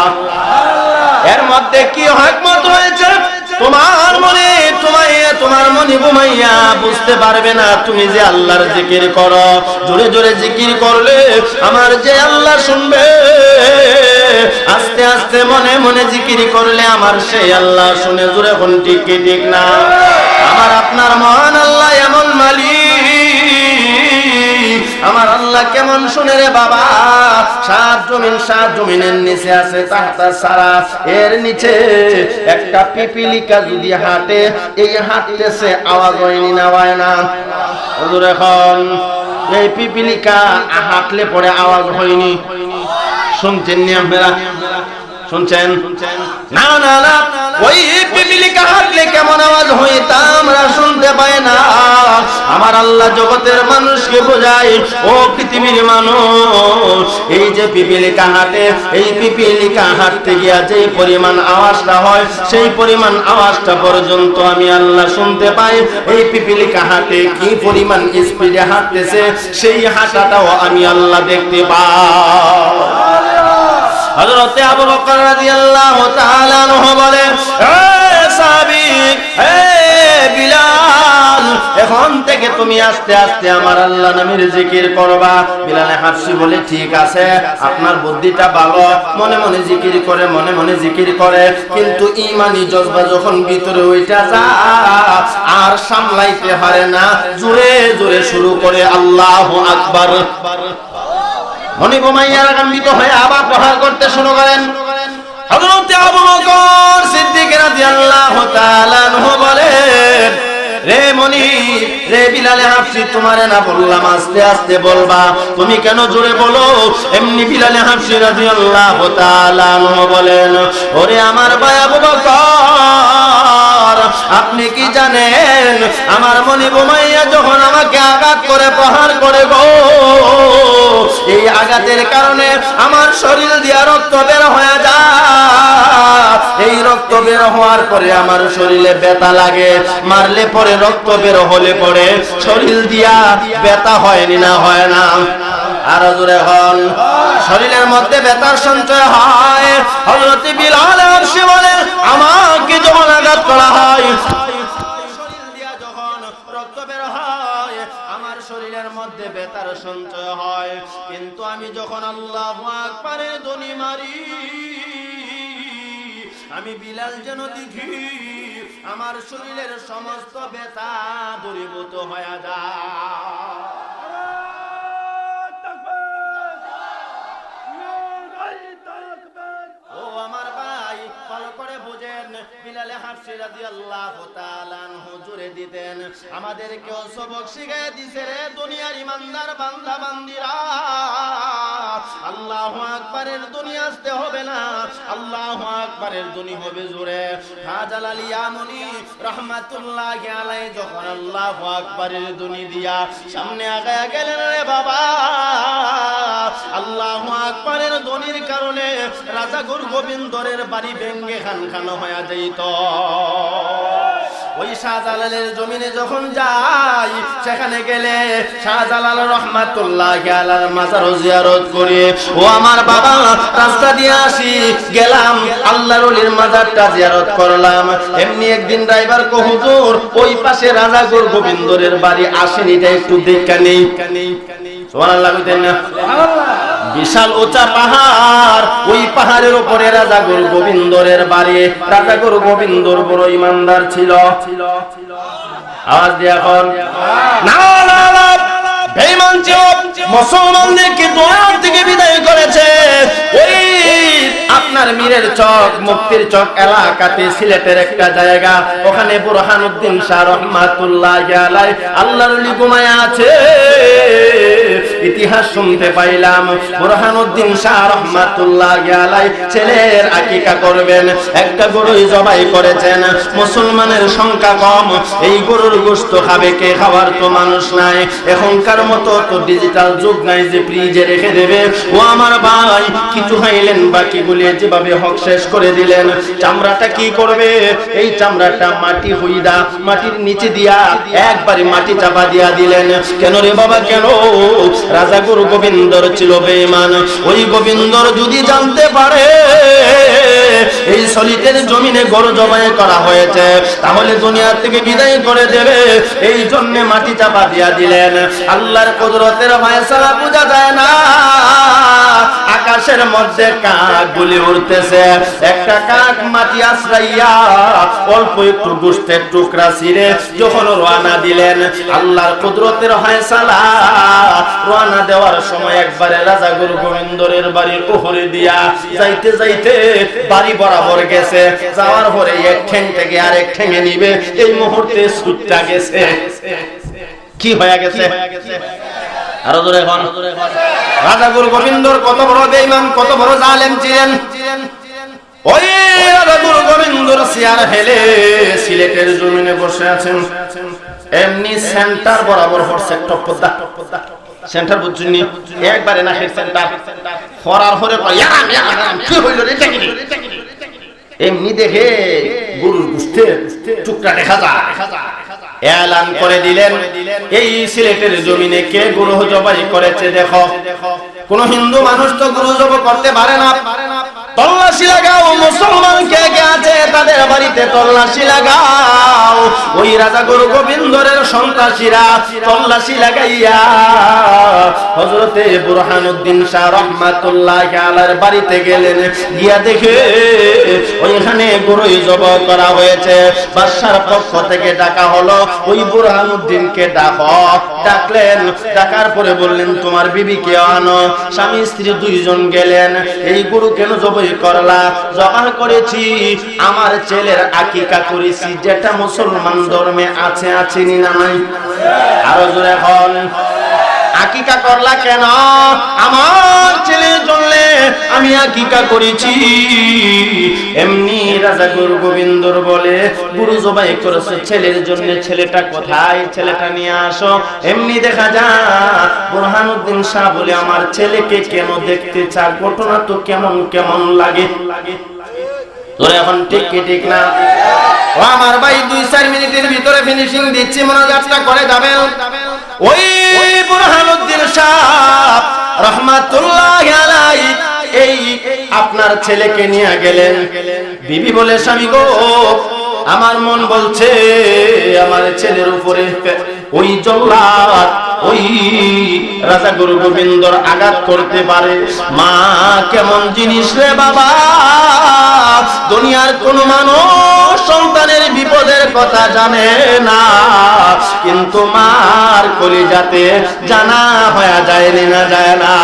এর মধ্যে কি হিকমত রয়েছে তোমার মনে ঘুমাইয়া বুঝতে পারবে না তুমি যে আল্লাহর জিকির করো জোরে জোরে জিকির করলে আমার যে আল্লাহ শুনবে আস্তে আস্তে মনে মনে জিকির করলে আমার সেই আল্লাহ শুনে জোরে কোন ঠিক কি ঠিক না আমার আপনার মহান আল্লাহ এমন মালিক আমার আল্লাহ আল্লাহ কেমন শুনে রে বাবা, সাত জমিনের নিচে আছে তাহতা সারা, এর নিচে একটা পিপিলিকা যদি হাঁটে, এই হাঁটতেছে আওয়াজ হয়নি না হয় না? হুজুর এখন এই পিপিলিকা হাঁটলে পরে আওয়াজ হয়নি, শুনছেন নি আপনারা? শুনছেন? না না না, ওই পিপিলিকা হাঁটলে কেমন আওয়াজ হয় তা আমরা শুনতে পাই না। আমার আল্লাহ জগতের মানুষকে বোঝায়, ও পৃথিবীর মানুষ, এই যে পিপিলিকা হাঁটে, এই পিপিলিকা হাঁটতে গিয়া যে পরিমাণ আওয়াজটা হয়, সেই পরিমাণ আওয়াজটা পর্যন্ত আমি আল্লাহ শুনতে পাই। এই পিপিলিকা হাঁটে কি পরিমাণ স্পিডে হাঁটতেছে, সেই হাঁটাটাও আমি আল্লাহ দেখতে পাই। হযরতে আবু বকর রাদিয়াল্লাহু তাআলা আনহু বলেন, এ সাহাবী, এ বিলাল, এখন থেকে তুমি আস্তে আস্তে আমার আল্লাহ নামের জিকির করবা। বিলাল হাফসি বলে, ঠিক আছে, আপনার বুদ্ধিটা ভালো, মনে মনে জিকির করে, মনে মনে জিকির করে, কিন্তু ঈমানি জজবা যখন ভিতরে ওইটা যায় আর সামলাইতে পারে না, জোরে জোরে শুরু করে আল্লাহু আকবার। মনিব মাইয়া রাগান্বিত হয়ে আবার প্রহার করতে শুরু করেন। হযরত আবু বকর সিদ্দিক রাদিয়াল্লাহু তাআলা আনহু বলেন, রে মনি, রে বিলাল হাফসি, তোমারে না বললাম আস্তে আস্তে বলবা, তুমি কেন জোরে বলো? এমনি বিলাল হাফসি রাদিয়াল্লাহু তাআলা আনহু বলেন, ওরে আমার ভাই আবু বকর, আপনি কি জানেন আমার মনিব মাইয়া যখন আমাকে আঘাত করে প্রহার করে গো, এই আঘাতের কারণে আমার শরীর দিয়া রক্ত বের হয়ে যায়, এই রক্ত বের হওয়ার পরে আমার শরীরে ব্যথা লাগে, মারলে পরে রক্ত বের হলে পরে শরীর দিয়া ব্যথা হয়নি না হয় না? আর জোরে হন, শরীরের মধ্যে ব্যথার সঞ্চয় হয়। হযরত বিলাল হাফসি বলেন, আমাকে যখন আঘাত করা হয়, শরীর দিয়া যখন রক্ত বের হয়, আমার শরীরের মধ্যে ব্যথার সঞ্চয় হয়, কিন্তু আমি যখন আল্লাহু আকবারের ধ্বনি মারি, আমি বিলাল যেন দেখি আমার শরীরের সমস্ত ব্যথা দূরীভূত হয়ে যায়। ও আমার ভাই, ভালো করে বুঝেন, বিলাল হাফসি রাদিয়াল্লাহু তাআলা আনহু জোরে দিতেন, আমাদেরকেও সবক শিখিয়ে দিছে রে দুনিয়ার ইমানদার বান্দা বান্দিরা, আল্লাহু আকবারের ধ্বনি আসতে হবে না, আল্লাহু আকবারের ধ্বনি হবে জোরে। শাহজালাল ইয়ামনি রাহমাতুল্লাহি আলাইহি যখন আল্লাহু আকবারের ধ্বনি দিয়া সামনে আগায়া গেলেন রে বাবা, আল্লাহু আকবারের ধ্বনির কারণে রাজা গুরু গোবিন্দরের বাড়ি ভেঙ্গে খান খান হয়ে যাইত। ওই শাহজালালের জমিনে যখন যাই, সেখানে গেলে শাহজালাল রহমাতুল্লাহি আলাইহির মাজার জিয়ারত করি। ও আমার বাবা, রাস্তা দিয়ে আসি, গেলাম আল্লাহর ওলির মাজারটা জিয়ারত করলাম। এমনি একদিন ড্রাইভার কো, হুজুর ওই পাশে রাজা গুরু গোবিন্দরের বাড়ি, আসেনি, এটা একটু দেখা নেই। সুবহানাল্লাহ কইতেন না? বিশাল উঁচা পাহাড়, ওই পাহাড়ের উপরে রাজা গুরু গোবিন্দরের বাড়ি। রাজা গুরু গোবিন্দর বড় ইমানদার ছিল। আওয়াজ দিয়ে এখন না না না, বেঈমান ছিল, মুসলমানদেরকে দুনিয়া থেকে বিদায় করেছে। ওই আপনার মীরের চক, মুক্তির চক এলাকাতে সিলেটের একটা জায়গা, ওখানে বুরহানুদ্দিন শাহ রহমাতুল্লাহি আলাইহি আল্লাহর ওলি ঘুমায় আছে। ইতিহাস শুনতে পাইলাম বুরহানুদ্দিন শাহ রহমাতুল্লাহি আলাইহি ছেলের আকিকা করবেন, একটা গরুই জবাই করেছেন। মুসলমানের সংখ্যা কম, এই গরুর গোশত খাবে কে? খাওয়ার তো মানুষ নাই। এখনকার মতো তো ডিজিটাল যুগ নাই যে ফ্রিজে রেখে দেবে। ও আমার ভাই, কিছু খাইলেন, বাকি গুলিয়ে যেভাবে হক শেষ করে দিলেন। চামড়াটা কি করবে? এই চামড়াটা মাটি হইদা মাটির নিচে দিয়া একবারে মাটি চাপা দিয়া দিলেন। কেন রে বাবা, কেন? রাজা গুরু গোবিন্দর ছিল বেঈমান। ওই গোবিন্দর যদি জানতে পারে এই সলিতের জমিনে গরু জবাই করা হয়েছে, তাহলে দুনিয়া থেকে বিদায় করে দেবে, এই জন্য মাটি চাপা দিয়া দিলেন। আল্লাহর কুদরতের ফয়সালা বোঝা যায় না। আকাশের মধ্যে কাক গুলি উড়তেছে, একটা কাক মাটি আশ্রাইয়া অল্প একটু গোশতের টুকরা ছিঁড়ে যখন রওনা দিলেন, আল্লাহর কুদরতের ফয়সালা রওনা দেওয়ার সময় একবারে রাজা গুরু গোবিন্দরের বাড়ির উপরে দিয়া যাইতে যাইতে বাড়ি বরাবর গেছে, যাওয়ার পরে এক ঠ্যাং থেকে আরেক ঠ্যাঙে নিবে এই মুহূর্তে ছুটটা গেছে। কি হয়ে গেছে? আরো জোরে বল। রাজা গুরু গোবিন্দর কত বড় বেঈমান, কত বড় জালেম ছিলেন। ওই রাজা গুরু গোবিন্দর চেয়ার ফেলে সিলেটের জমিনে বসে আছেন, এমনি সেন্টার বরাবর হচ্ছে টপদা। সেন্টার বুঝছেন নি? একবারে নাকের সেন্টার ফরার হরে কি হইল রে? এমনি দেখে গরুর গোশতের টুকরা দেখা যায়। এলান করে দিলেন, এই সিলেটের জমিনে কে গরু জবাই করেছে দেখো। কোন হিন্দু মানুষ তো গরু জবাই করতে পারে না। তল্লাশি লাগাও, মুসলমান কে কে আছে তাদের বাড়িতে তল্লাশি লাগাও। ওই রাজা গুরু গোবিন্দরের সন্ত্রাসীরা তল্লাশি লাগাইয়া হযরতে বুরহানুদ্দিন শাহ রহমাতুল্লাহি আলাইহির বাড়িতে গেলেন। গিয়া দেখে ওইখানে গরু জবাই করা হয়েছে। বাদশার পক্ষ থেকে ডাকা হলো, ওই বুরহানুদ্দিনকে ডাকো। ডাকলেন, ডাকার পরে বললেন তোমার বিবিকে আনো। স্বামী স্ত্রী দুইজন গেলেন। এই গরু কেন জবাই করলা? জবাই করেছি আমার ছেলের আকিকা করেছি, যেটা মুসলমান ধর্মে আছে, আছে না নাই? আরো জোরে এখন। আকিকা করলা কেন? আমার ছেলের জন্য আমি আকিকা করেছি। এমনি রাজা গুরু গোবিন্দর বলে গুরু জবাই করেছে ছেলের জন্য, ছেলেটা কোথায়? ছেলেটা নিয়ে আসো। এমনি দেখা যায় বুরহানুদ্দিন শাহ বলে আমার ছেলেকে কেন দেখতে চা? ঘটনা তো কেমন কেমন লাগে। তোর এখন ঠিক কি ঠিক না? ও আমার ভাই 2-4 মিনিটের ভিতরে ফিনিশিং দিচ্ছি, মোনাজাতটা করে যাবেন। ওই বুরহানুদ্দিন শাহ রহমাতুল্লাহি আলাইহি এই আপনার ছেলেকে নিয়ে গেলেন। বিবি বলে স্বামী গো, আমার মন বলছে আমার ছেলের উপরে ওই জল্লাদ ওই রাজা গুরু গোবিন্দর আঘাত করতে পারে। মা কেমন জিনিস রে বাবা, দুনিয়ার কোন মানুষ সন্তানের বিপদের কথা জানে না, কিন্তু মার কলিজাতে জানা হয়ে যায় না, যায় না।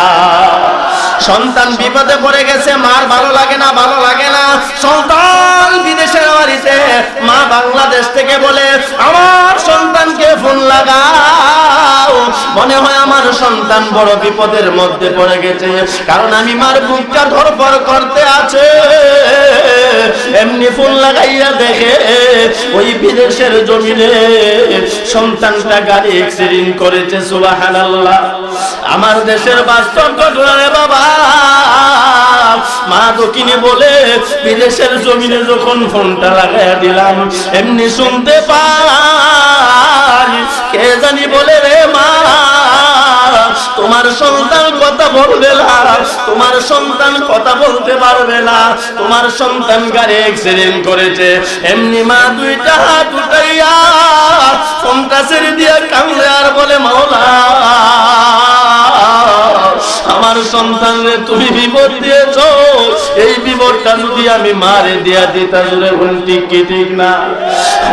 সন্তান বিপদে পড়ে গেছে, মার ভালো লাগে না, ভালো লাগে না। সন্তান বিদেশের বাড়িতে, মা বাংলাদেশ থেকে বলে আমার সন্তানকে ফোন লাগাও, মনে হয় আমার সন্তান বড় বিপদের মধ্যে পড়ে গেছে, কারণ আমি মার বুকটা ধরপড় করতে আছে। এমনি ফোন লাগাইয়া দেখে ওই বিদেশের জমিনে সন্তানটা গাড়ি অ্যাক্সিডেন্ট করেছে। সুবহানাল্লাহ। আমার দেশের বাস্তব ঘটনা রে বাবা। মা দক্ষিণে বলে বিদেশের জমিনে যখন ফোনটা লাগাইয়া দিলাম, এমনি শুনতে পাই কে জানি বলে রে মা তোমার সন্তান কথা বলবে না, তোমার সন্তান কথা বলতে পারবে না, তোমার সন্তান গাড়ি অ্যাক্সিডেন্ট করেছে। এমনি মা দুইটা হাত উঠাইয়া ফোনটা ছেড়ে দিয়া কান্দে আর বলে মাওলা আমার সন্তানরে তুমি বিপদ দিয়েছ, এই বিপদটা যদি আমি মারে দিয়া দিতা জুড়ে ঠিক কি ঠিক না?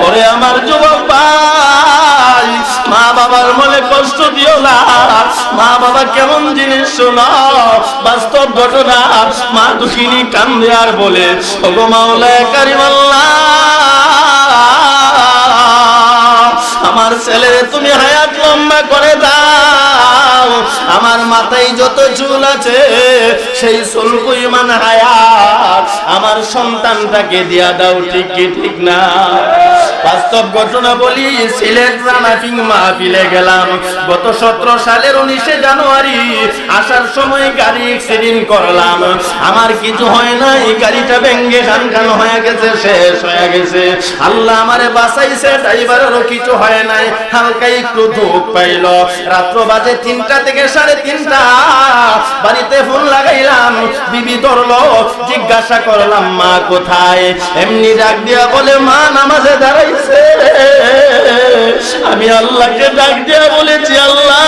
পরে আমার যুবক ভাই, মা বাবার মনে কষ্ট দিও না। মা বাবা কেমন জিনিস শোনো, বাস্তব ঘটনা। মা দুঃখিনী কান্দে আর বলে ওগো মাওলা কারিম আল্লাহ, আমার ছেলের তুমি হায়াত লম্বা করে দাও। আমার মাথায় যত চুল আছে সেই চুল পরিমাণ হায়াত আমার সন্তানটাকে দিয়া দাও, ঠিক কি ঠিক না? বাস্তব ঘটনা বলি, সিলেট রানাফিং মাহফিলে গেলাম গত 17 সালের 19 জানুয়ারি। আসার সময় গাড়ি অ্যাক্সিডেন্ট করলাম, আমার কিছু হয় না, এই গাড়িটা ভেঙে খান খান হয়ে গেছে, শেষ হয়ে গেছে। আল্লাহ আমারে বাঁচাইছে, ড্রাইভারেরও কিছু হয় নাই, হালকা একটু ধূপ পাইল। রাত্র বাজে 3টা থেকে 3:30, বাড়িতে ফোন লাগাইলাম, বিবি ধরলো, জিজ্ঞাসা করলাম মা কোথায়? এমনি ডাক দিয়া বলে মা নামাজে দাঁড়াইছে। আমি আল্লাহকে ডাক দিয়া বলেছি আল্লাহ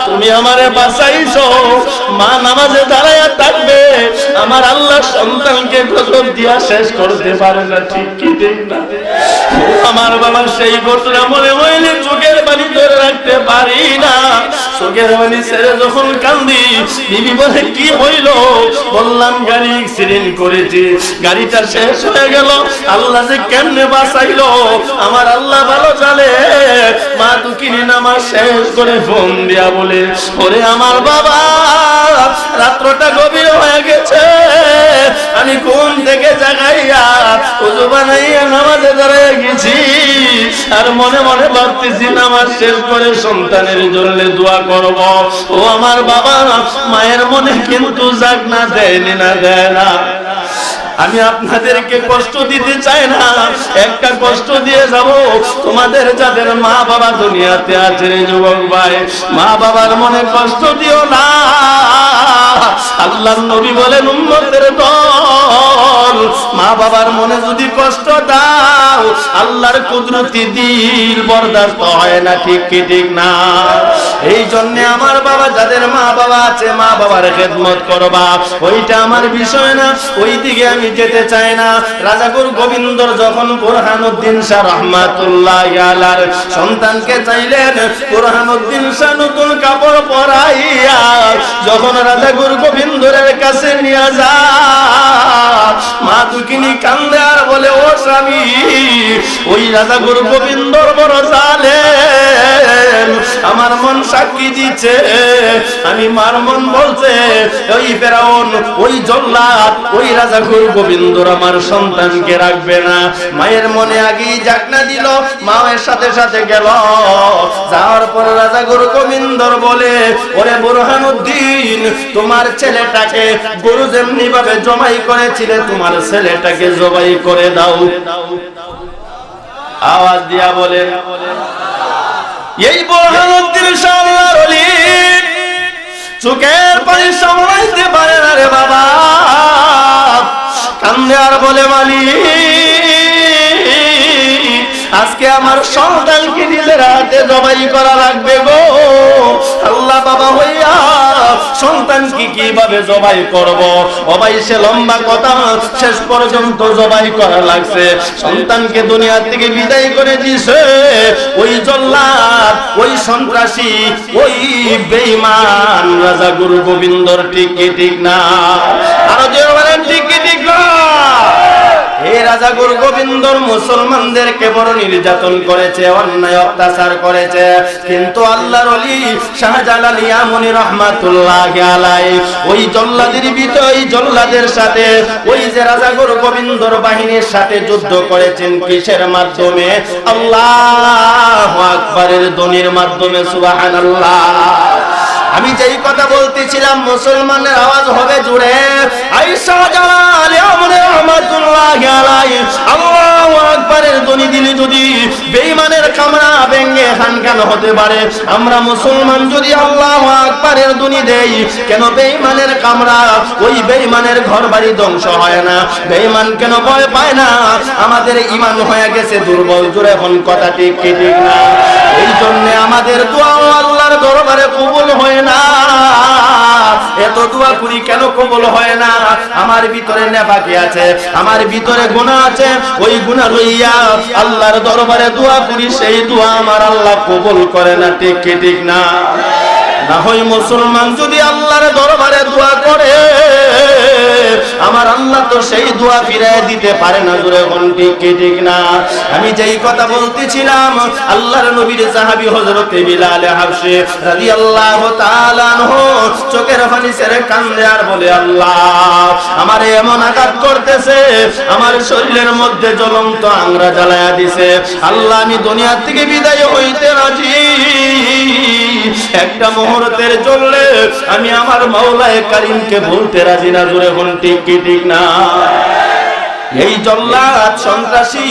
তুমি আমারে বাঁচাইছো, মা নামাজে দাঁড়াইয়া থাকবে, আমার আল্লাহ সন্তানকে গজব দিয়া শেষ করতে পারে না, ঠিক কি ঠিক না? আমার বাবা সেই ঘটনা মনে হইলে চোখের পানি ধরে রাখতে পারি না। চোখের পানি ছেড়ে যখন কান্দি, বিবি বলে কি হইল? বললাম গাড়ি অ্যাক্সিডেন্ট করেছে, গাড়িটা শেষ হয়ে গেল। আল্লাহ যে কেমনে বাঁচাইলো আমার আল্লাহ ভালো জানে। মা দুঃখিনী নামাজ শেষ করে ফোন দিয়া বলে, ওরে আমার বাবা, রাত্রটা গভীর হয়ে গেছে, আমি কোন থেকে জাগাইয়া ওযু বানাইয়া নামাজে দাঁড়াইয়া গেছি, আর মনে মনে ভাবতেছি নামাজ শেষ করে সন্তানের জন্য দোয়া করব। ও আমার বাবা, মায়ের মনে কিন্তু জাগনা দেয়নি না, দেয় না। আমি আপনাদেরকে কষ্ট দিতে চাই না, একটা কষ্ট দিয়ে যাব তোমাদের যাদের মা বাবা দুনিয়াতে আছে রে যুবক ভাই, মা বাবার মনে কষ্ট দিও না। আল্লাহর নবী বলেন উম্মতের দল, মা বাবার মনে যদি কষ্ট দাও আল্লাহর কুদরতি দিল বরদাস্ত হয় না, ঠিক কি ঠিক না? এই জন্য আমার বাবা যাদের মা বাবা আছে, মা বাবার খেদমত করবা, ওইটা আমার বিষয় না, ওই দিকে আমি যেতে চাই না। রাজা গুরু গোবিন্দর যখন বুরহানুদ্দিন শাহ রহমাতুল্লাহি আলাইহির সন্তানকে চাইলেন, বুরহানুদ্দিন শাহ নতুন কাপড় পরাইয়া যখন রাজা গুরু গোবিন্দরের কাছে নিয়ে যায়, মা দুঃখিনী কান্দে আর বলে, ও স্বামী, ওই রাজা গুরু গোবিন্দর বড় জালেম, আমার মন সাক্ষী দিচ্ছে, আমি মার মন বলছে, ওই ফেরাউন, ওই জল্লাদ, ওই রাজা গুরু গোবিন্দর আমার সন্তানকে রাখবে না। মায়ের মনে আগেই জাগনা দিল, মায়ের সাথে সাথে গেল। যাওয়ার পর রাজা গুরু গোবিন্দর বলে, ওরে বুরহানুদ্দিন, তোমার ছেলেটাকে গরু যেমনি ভাবে জবাই করেছিলে, তোমার ছেলেটাকে জবাই করে দাও। আওয়াজ দিয়া বলে, এই বুরহানুদ্দিন শাহ আল্লাহর ওলি চোখের পানি সামলাইতে পারে না রে বাবা, কান্দে আর বলে, মালিক, আজকে আমার সন্তানকে নিজের হাতে জবাই করা লাগবে গো। আল্লাহ বাবা হইয়া সন্তানকে কিভাবে জবাই করব? বাবাই সে লম্বা কথা, শেষ পর্যন্ত জবাই করা লাগছে। সন্তানকে দুনিয়া থেকে বিদায় করে দিছে ওই জল্লাদ, ওই সন্ত্রাসী, ওই বেঈমান রাজা গুরু গোবিন্দর, ঠিক কি ঠিক না? আরো জোরে বলেন, ঠিক কি ঠিক না? এই রাজা গুরু গোবিন্দর মুসলমানদেরকে বড় নির্যাতন করেছে, অন্যায় অত্যাচার করেছে, কিন্তু আল্লাহর ওলি শাহজালাল ইয়ামুনি রাহমাতুল্লাহি আলাইহি ওই জল্লাদের ভিতর, ওই জল্লাদের সাথে, ওই যে রাজা গুরু গোবিন্দর বাহিনীর সাথে যুদ্ধ করেছেন কিসের মাধ্যমে? আল্লাহু আকবারের ধ্বনির মাধ্যমে। সুবহানাল্লাহ। আমি যেই কথা বলতেছিলাম, মুসলমানের আওয়াজ হবে জুড়ে, আয়েশা জালাল ইয়ামুনি রাহমাতুল্লাহি আলাইহি আল্লাহু আকবারের ধ্বনি দিলে যদি বেঈমানের কামরা ভেঙে খানখান হতে পারে, আমরা মুসলমান যদি আল্লাহু আকবারের ধ্বনি দেই, কেন বেঈমানের কামরা, ওই বেঈমানের ঘরবাড়ি ধ্বংস হয় না? বেঈমান কেন ভয় পায় না? আমাদের ঈমান হয়ে গেছে দুর্বল। জোরে এখন কথা ঠিক কি ঠিক না? এই জন্য আমাদের দোয়া আল্লাহর দরবারে কবুল হয় না। এত দোয়া করি কেন কবুল হয় না? আমার ভিতরে নেফাকি আছে, আমার ভিতরে গুনাহ আছে, ওই গুনাহ লইয়া আল্লাহর দরবারে দোয়া করি, সেই দোয়া আমার আল্লাহ কবুল করে না, ঠিক কি ঠিক না? না হয় মুসলমান যদি আল্লাহর দরবারে দোয়া করে, আমার আল্লাহ তো সেই দোয়া ফিরিয়ে দিতে পারে না। জোরে কোন ঠিক কি ঠিক না? আমি যেই কথা বলতেছিলাম, আল্লাহর নবীর সাহাবী হযরত বিলাল হাবশী রাদিয়াল্লাহু তাআলা আনহু চোখের পানি ছেড়ে কান্দে আর বলে, আল্লাহ, আমারে এমন আঘাত করতেছে, আমার শরীরের মধ্যে জ্বলন্ত আংরা জ্বালায়া দিছে। আল্লাহ, আমি দুনিয়া থেকে বিদায় হইতে রাজি, একটা মুহূর্তের জন্য আমি আমার মাওলায়ে কারীমকে ভুলতে রাজি না। জোরে কোন ঠিক কি ঠিক না? এই জল্লাদ সন্ত্রাসী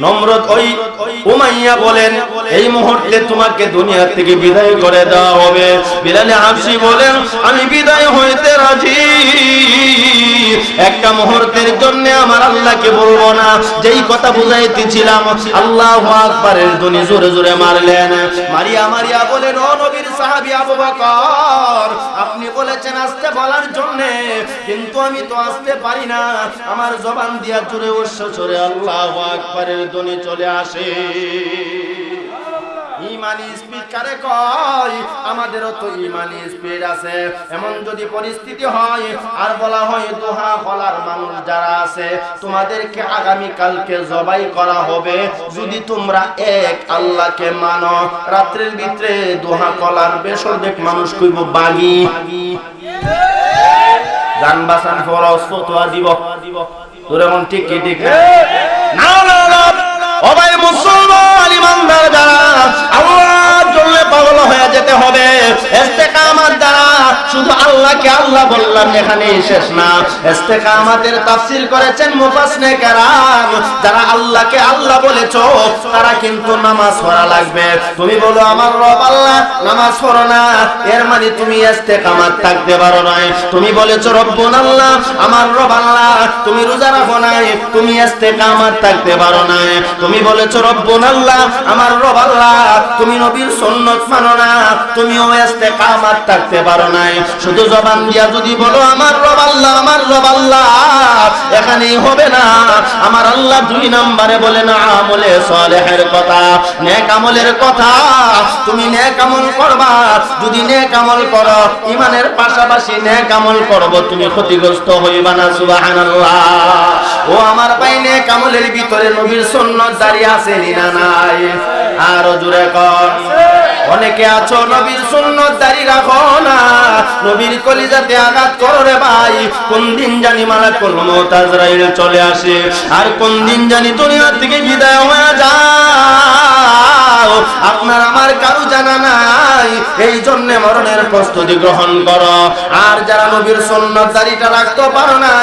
নমরুদ, ওই উমাইয়া বলেন, এই মুহূর্তে তোমাকে দুনিয়া থেকে বিদায় করে দেওয়া হবে। বিলাল হাবশী বলেন, আমি বিদায় হইতে রাজি, একটা মুহূর্তের জন্য আমার আল্লাহকে বলবো না। যেই কথা বুঝাইতেছিলাম, আল্লাহু আকবারের ধ্বনি জোরে জোরে মারলেন। মারিয়া মারিয়া বলেন, ও নবীর সাহাবী আবু বকর, আপনি বলেছেন আসতে বলার জন্য, কিন্তু আমি তো আসতে পারি না। আমার জবান দিয়া জোরে উচ্চ স্বরে আল্লাহু আকবারের ধ্বনি চলে আসে। ইমানি স্পিড কারে কয়, আমাদেরও তো ইমানি স্পিড আছে। এমন যদি পরিস্থিতি হয় আর বলা হয় দোহা কলার মানুষ যারা আছে তোমাদেরকে আগামী কালকে জবাই করা হবে যদি তোমরা এক আল্লাহকে মানো, রাত্রের ভিতরে দোহা কলার বেশরদেক মানুষ কইব বাগি জান বাঁচান ফরজ ফতোয়া দিব তোর এমন ঠিক কি ঠিক না না না ও ভাই মুসলমান ইমানদার যারা আল্লাহর জন্য পাগল হয়ে যেতে হবে। ইস্তেকামাত দ্বারা শুধু আল্লাহকে আল্লাহ বললাম এখানেই শেষ না, ইস্তেকামাতের তাফসীর করেছেন মুফাসসিরে কেরাম। যারা আল্লাহকে আল্লাহ বলেছো তারা কিন্তু নামাজ পড়া লাগবে। তুমি বলো আমার রব আল্লাহ, নামাজ পড়ো না, এর মানে তুমি ইস্তেকামাত থাকতে পারো না। তুমি বলেছো রব্বুন আল্লাহ, আমার রব আল্লাহ, তুমি রোজা রাখো না, তুমি ইস্তেকামাত থাকতে পারো না। তুমি বলেছো রব্বুন আল্লাহ, আমার রব আল্লাহ, তুমি নবীর সুন্নাত মানো না, তুমিও ইস্তেকামাত থাকতে পারো না। শুধু জবান দিয়া যদি বলো আমার রব আল্লাহ, আমার রব আল্লাহ, এখানেই হবে না। আমার আল্লাহ দুই নম্বরে বলেন আমলে সালেহের কথা, নেক আমলের কথা। তুমি নেক আমল করবা, যদি নেক আমল করো ঈমানের পাশাপাশি নেক আমল করব, তুমি ক্ষতিগ্রস্ত হইবা না। সুবহানাল্লাহ। ও আমার ভাই, নেক আমলের ভিতরে নবীর সুন্নাত দাঁড়িয়ে আছে না নাই? আরো জোরে কর। অনেকে আছো নবীর সুন্নাত দাঁড়িয়ে রাখো না, নবীর কলিজাতে আঘাত করো রে ভাই। কোন দিন জানি মালাকুল মউত আজরাইল চলে আসে, আর কোন দিন জানি দুনিয়া থেকে বিদায় হয়ে যাও, আপনার আমার কারো জানা নাই। এই জন্য মরণের প্রস্তুতি গ্রহণ করো। আর যারা নবীর সুন্নাত দাঁড়িয়ে রাখতে পারো না,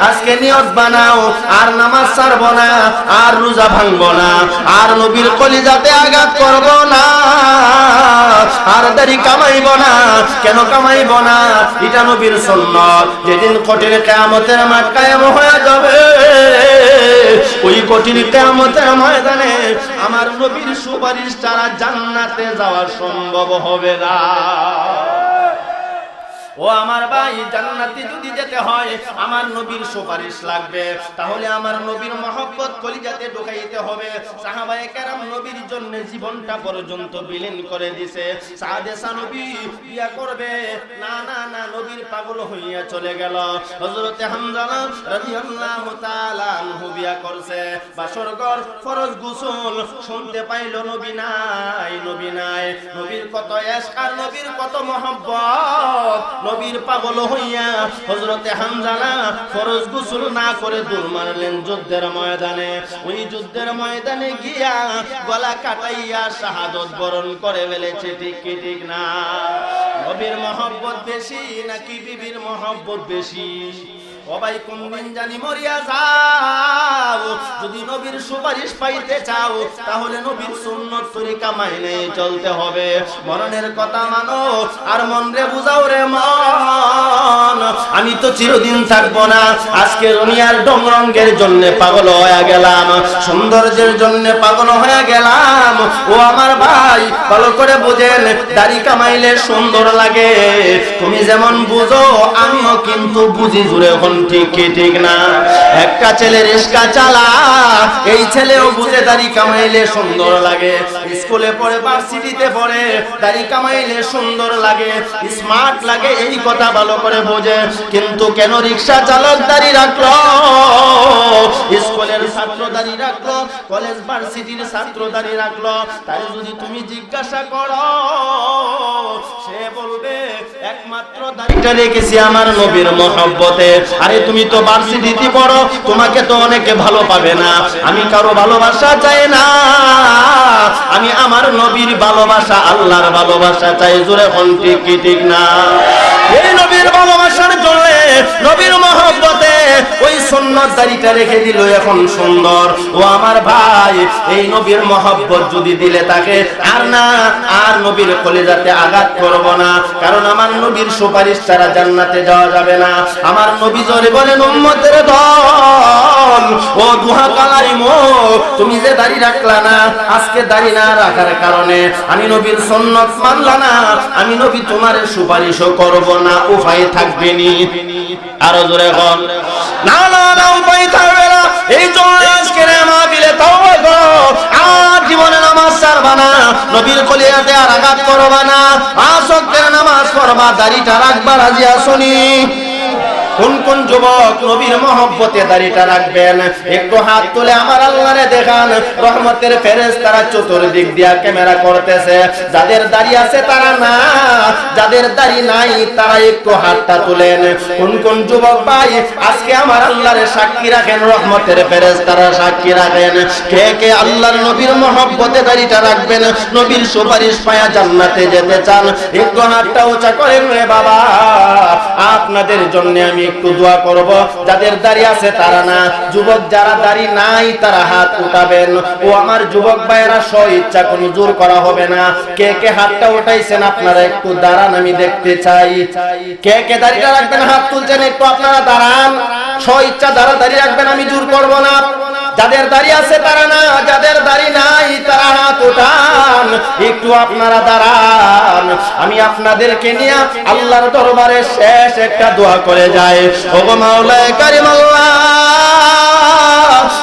আজকে নিয়ত বানাও আর নামাজ ছাড়বো না, আর রোজা ভাঙবো না, আর নবীর কলিজাতে আঘাত করবো না, আর দাড়ি কামাইব না। কেন কামাইব না? এটা নবীর সুন্নাত। যেদিন কঠিন কিয়ামতের মাঠ কায়েম হয়ে যাবে, ওই কঠিন কিয়ামতের ময়দানে আমার নবীর সুপারিশ ছাড়া জান্নাতে যাওয়া সম্ভব হবে না। ও আমার ভাই, জান্নাতে যদি যেতে হয় আমার নবীর সুপারিশ লাগবে, তাহলে আমার নবীর মহব্বত কলিজাতে ঢুকাইতে হবে। সাহাবায়ে কেরাম নবীর জন্য জীবনটা পর্যন্ত বিলীন করে দিয়েছে। সাদেসা নবী বিয়া করবে না না না, নবীর পাগল হইয়া চলে গেল। হযরতে হামজা রাদিয়াল্লাহু তাআলা আনহু বিয়া করছে, বাসরঘর ফরজ গোসল শুনতে পাইল নবী নাই, নবী নাই। নবীর কত ইশক আর নবীর কত মহব্বত, নবীর পাগল হইয়া হযরতে হামজা ফরজ গোসল না করে দৌড় মারলেন যুদ্ধের ময়দানে। ওই যুদ্ধের ময়দানে গিয়া গলা কাটাইয়া শাহাদত বরণ করে ফেলেছে। ঠিক কি ঠিক না? নবীর মহব্বত বেশি নাকি বিবির মহব্বত বেশি? ও ভাই, কোন দিন জানি মরিয়া যাও, যদি নবীর সুপারিশ পাইতে চাও তাহলে নবীর সুন্নাত তরিকা মাইনে চলতে হবে। মরণের কথা মানো আর মন রে বুঝাও রে মন, আমি তো চিরদিন থাকবো না। আজকে দুনিয়ার ডংরঙ্গের জন্য পাগল হয়ে গেলাম, সৌন্দর্যের জন্য পাগল হয়ে গেলাম। ও আমার ভাই, ভালো করে বুঝেন, দাড়ি কামাইলে সুন্দর লাগে। তুমি যেমন বুঝো আমিও কিন্তু বুঝি। জুড়ে ঠিক কি ঠিক না? একটা ছেলে রিক্সা চালা, এই ছেলেও বুঝে দাড়ি কামাইলে সুন্দর লাগে। স্কুলে পড়ে, ভার্সিটিতে পড়ে, দাড়ি কামাইলে সুন্দর লাগে, স্মার্ট লাগে, এই কথা ভালো করে বোঝে। কিন্তু কেন রিক্সা চালক দাড়ি রাখলো, স্কুলের ছাত্র দাড়ি রাখলো, কলেজ ভার্সিটির ছাত্র দাড়ি রাখলো, তাই যদি তুমি জিজ্ঞাসা করো সে বলবে একমাত্র দাড়িটা রেখেছি আমার নবীর মহব্বতে। আরে তুমি তো ভার্সিটিতে পড়ো, তোমাকে তো অনেকে ভালো পাবে না। আমি কারো ভালোবাসা চাই না, আমি আমার নবীর ভালোবাসা, আল্লাহর ভালোবাসা চাই। জোরে কোন ঠিক কি ঠিক না? এই নবীর ভালোবাসার জন্য, নবীর মহব্বতে ওই সুন্নাত দাড়িটা রেখে দিল, এখন সুন্দর। ও আমার ভাই, এই নবীর মহব্বত যদি দিলে তাকে আর না, আর নবীর কলিজাতে আঘাত করব না, কারণ আমার নবীর সুপারিশ ছাড়া জান্নাতে যাওয়া যাবে না। আমার নবী জোরে বলেন উম্মতের দল, ও দুহা কালারি মুখ, তুমি যে দাড়ি রাখলা না, আজকে দাড়ি না রাখার কারণে আমি নবীর সুন্নাত মানলা না, আমি নবী তোমার সুপারিশও করব না, উপায় থাকবে নি। আরো জোরে বল, না না না, উপায় থাকবে না। এই জন্য আজকে মাহফিলে তাওবা করো, আর জীবনে নামাজ ছাড়বা না, নবীর কলিজাতে আর আঘাত করবা না, 5 ওয়াক্তের নামাজ পড়বা, দাড়িটা রাখবা, রাজি আসনি? কোন কোন যুবক নবীর মহব্বতে দাড়িটা রাখবেন? একটু হাত তুলে আমার আল্লাহরে দেখান। রহমতের ফেরেশতারা চতুর্দিক দিয়া ক্যামেরা করতেছে। যাদের দাড়ি আছে তারা না, যাদের দাড়ি নাই তারা একটু হাতটা তুলেন। কোন কোন যুবক ভাই আজকে আমার আল্লাহরে সাক্ষী রাখেন? রহমতের ফেরেশতারা সাক্ষী রাখেন। কে কে আল্লাহর নবীর মহব্বতে দাড়িটা রাখবেন, নবীর সুপারিশ পায়া জান্নাতে যেতে চান? একটু হাতটা উঁচা করেন রে বাবা। আপনাদের জন্য আমি একটু দোয়া করব। যাদের দাড়ি আছে তারা না, যুবক যারা দাড়ি নাই তারা হাত উঠাবেন। ও আমার যুবক ভাইয়েরা, স্ব ইচ্ছা কোনো জোর করা হবে না। কে কে হাতটা উঠাইছেন আপনারা একটু দাঁড়ান, আমি দেখতে চাই। কে কে দাড়িটা রাখবেন হাত তুলছেন, একটু আপনারা দাঁড়ান। স্ব ইচ্ছা যারা দাড়ি রাখবেন, আমি জোর করব না। যাদের দাড়ি আছে তারা না, যাদের দাড়ি নাই তারা হাত উঠান, একটু আপনারা দাঁড়ান। আমি আপনাদেরকে নিয়ে আল্লাহর দরবারে শেষ একটা দোয়া করে যাই। ওগো মাওলায়ে কারীম আল্লাহ,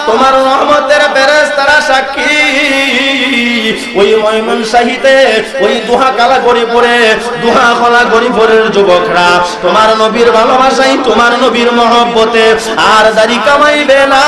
তোমার রহমতের ফেরেশতারা সাক্ষী, ওই ময়মনসিংহে ওই দুহাকালা গরিপুরে, দুহাখলা গরিপুরের যুবকরা তোমার নবীর ভালোবাসায়, তোমার নবীর মহব্বতে আর দাড়ি কামাইবে না,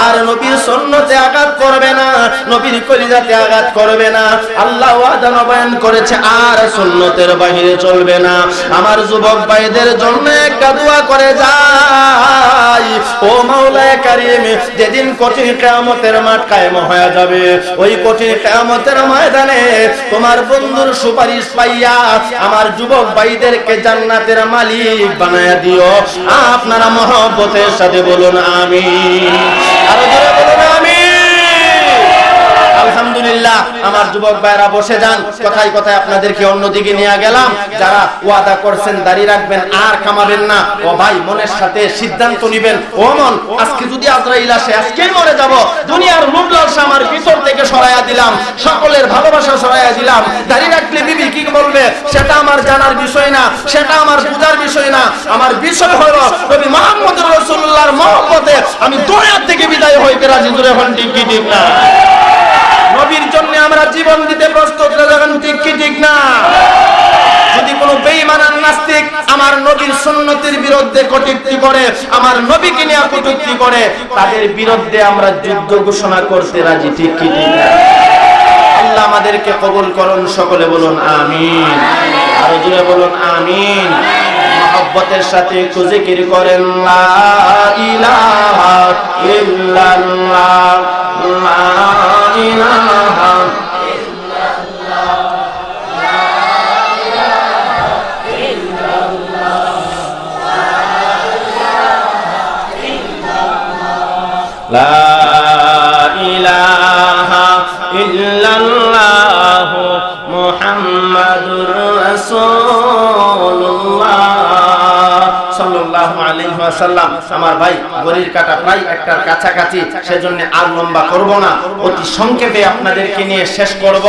আর নবীর সুন্নতে আঘাত করবে না, নবীর কলিজাতে আঘাত করবে না। আল্লাহ ওয়াদা নবায়ন করেছে আর সুন্নতের বাইরে চলবে না। আমার যুবক ভাইদের জন্য একটা দোয়া করে যাই। ও মাওলায়ে কারীম, যেদিন কঠিন কিয়ামতের মাঠ কায়েম হয়ে যাবে, ওই কঠিন কিয়ামতের ময়দানে তোমার বন্ধুর সুপারিশ পাইয়া আমার যুবক ভাইদেরকে জান্নাতের মালিক বানায়া দিও। আপনারা মহব্বতের সাথে বলুন আমিন। আরো জোরে বলুন আমিন। আলহামদুলিল্লাহ। আমার যুবক ভাইরা বসে যান। কথায় কথায় আপনাদেরকে অন্যদিকে নিয়ে গেলাম। যারা ওয়াদা করছেন দাড়ি রাখবেন আর কামাবেন না, ও ভাই মনের সাথে সিদ্ধান্ত নেবেন। ও মন, আজকে যদি আজরাইল আসে আজকেই মরে যাব। দুনিয়ার লোভ লালসা আমার ভিতর থেকে সরাইয়া দিলাম, সকলের ভালোবাসা সরাইয়া দিলাম। দাড়ি রাখলে বিবি কি বলবে সেটা আমার জানার বিষয় না, সেটা আমার বুঝার বিষয় না। আমার বিষয় হলো নবী মুহাম্মদ রাসূলুল্লাহর মহব্বতে আমি দুনিয়া থেকে বিদায় হইতে রাজি। জোরে বলেন ঠিক কি ঠিক না? নবীর জন্য আমরা জীবন দিতে প্রস্তুত, ঠিক কি ঠিক না? যদি কোনো বেঈমান নাস্তিক আমার নবীর সুন্নতের বিরুদ্ধে কটূক্তি করে, আমার নবীকে নিয়ে কটূক্তি করে, তাদের বিরুদ্ধে আমরা যুদ্ধ ঘোষণা করতে রাজি, ঠিক কি ঠিক না? আল্লাহ আমাদেরকে কবুল করুন। সকলে বলুন আমিন। আরো জোরে বলুন আমিন। মহব্বতের সাথে একটু জিকির করেন লা ইলাহা ইল্লাল্লাহ, লা ইলাহা ইল্লাল্লাহ, লা ইলাহা ইল্লাল্লাহ মুহাম্মাদুর রাসূলুল্লাহ সাল্লাল্লাহু আলাইহি ওয়াসাল্লাম। আমার ভাই ঘড়ির কাঁটা প্রায় একটার কাছাকাছি, সেজন্য আর লম্বা করব না, অতি সংক্ষেপে আপনাদেরকে নিয়ে শেষ করব।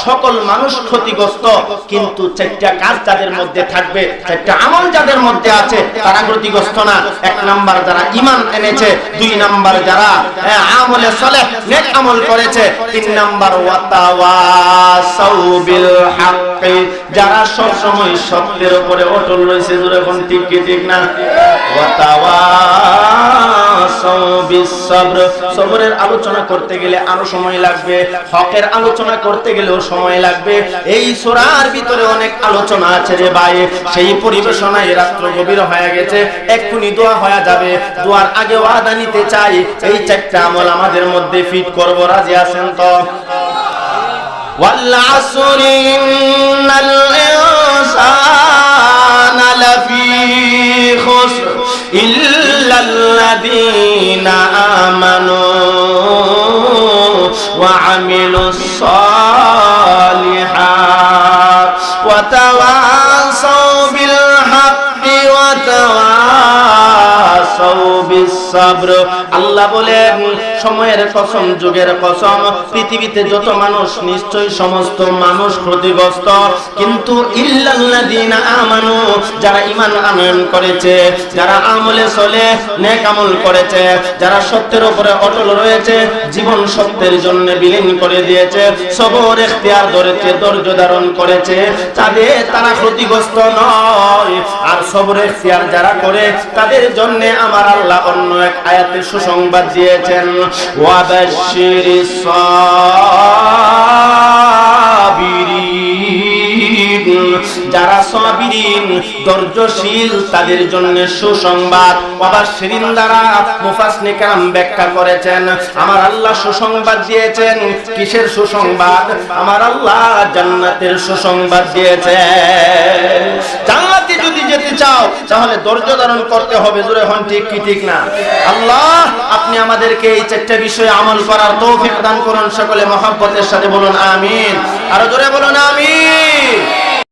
সকল মানুষ ক্ষতিগ্রস্ত, কিন্তু 4টা কাজ যাদের মধ্যে থাকবে, 4টা আমল যাদের মধ্যে আছে তারা ক্ষতিগ্রস্ত না। 1 নাম্বার যারা ঈমান এনেছে, 2 নাম্বার যারা আমলে সালেহ নেক আমল করেছে, 3 নাম্বার ওয়াতাওয়াসাউ বিল হাক্কি, যারা সব সময় সত্যের উপরে অটল রয়েছে। জোরে কোন ঠিক কি ঠিক না? ওয়াতাওয়াসাউ বিস সবর, সবরের আলোচনা করতে গেলে আরো সময় লাগবে, হকের আলোচনা করতে গেলেও সময় লাগবে। এই সূরার ভিতরে অনেক আলোচনা আছে রে ভাই, সেই পরিবেশনায় রাত্র গভীর হয়ে গেছে। এক্ষুনি দোয়া হয়ে যাবে। দোয়ার আগে ওয়াদা নিতে চাই, এই 4টা আমল আমাদের মধ্যে ফিট করব। রাজি আছেন তো? ওয়াল আসরি ইন্নাল ইনসানা লাফি খুসর ইল্লাল্লাযীনা আমানু ওয়া আমিলুস সালিহাত ওয়া তাওয়াসাউ বিল হাক্কি ওয়া তাওয়াসাউ বিস সাবর। আল্লাহ বলেন সময়ের কসম, যুগের কসম, পৃথিবীতে যত মানুষ নিশ্চয়ই সমস্ত মানুষ ক্ষতিগ্রস্ত, কিন্তু ইল্লাল্লাযীনা আমানু, যারা ঈমান আনয়ন করেছে, যারা আমলে চলে, নেক আমল করেছে, যারা সত্যের উপরে অটল রয়েছে, জীবন সত্যের জন্য বিলীন করে দিয়েছে, সবর ইখতিয়ার ধরেছে, ধৈর্য ধারণ করেছে, তারা ক্ষতিগ্রস্ত নয়। আর সবর ইখতিয়ার যারা করে তাদের জন্য আমার আল্লাহ অন্য এক আয়াতে সুসংবাদ দিয়েছেন, ওয়াবাশশিরিস সাবিরিন, যারা সাবিরিন ধৈর্যশীল তাদের জন্য সুসংবাদ। ওয়াবাশশিরিন দ্বারা মুফাসসিরিন کرام ব্যাখ্যা করেছেন আমার আল্লাহ সুসংবাদ দিয়েছেন। কিসের সুসংবাদ? আমার আল্লাহ জান্নাতের সুসংবাদ দিয়েছেন। জান্নাতে যদি যেতে চাও তাহলে ধৈর্য ধারণ করতে হবে। জোরে হন ঠিক কি ঠিক না? আল্লাহ আপনি আমাদেরকে এই চারটি বিষয়ে আমল করার তৌফিক দান করুন। সকলে মহব্বতের সাথে বলুন আমিন। আরো জোরে বলুন আমিন।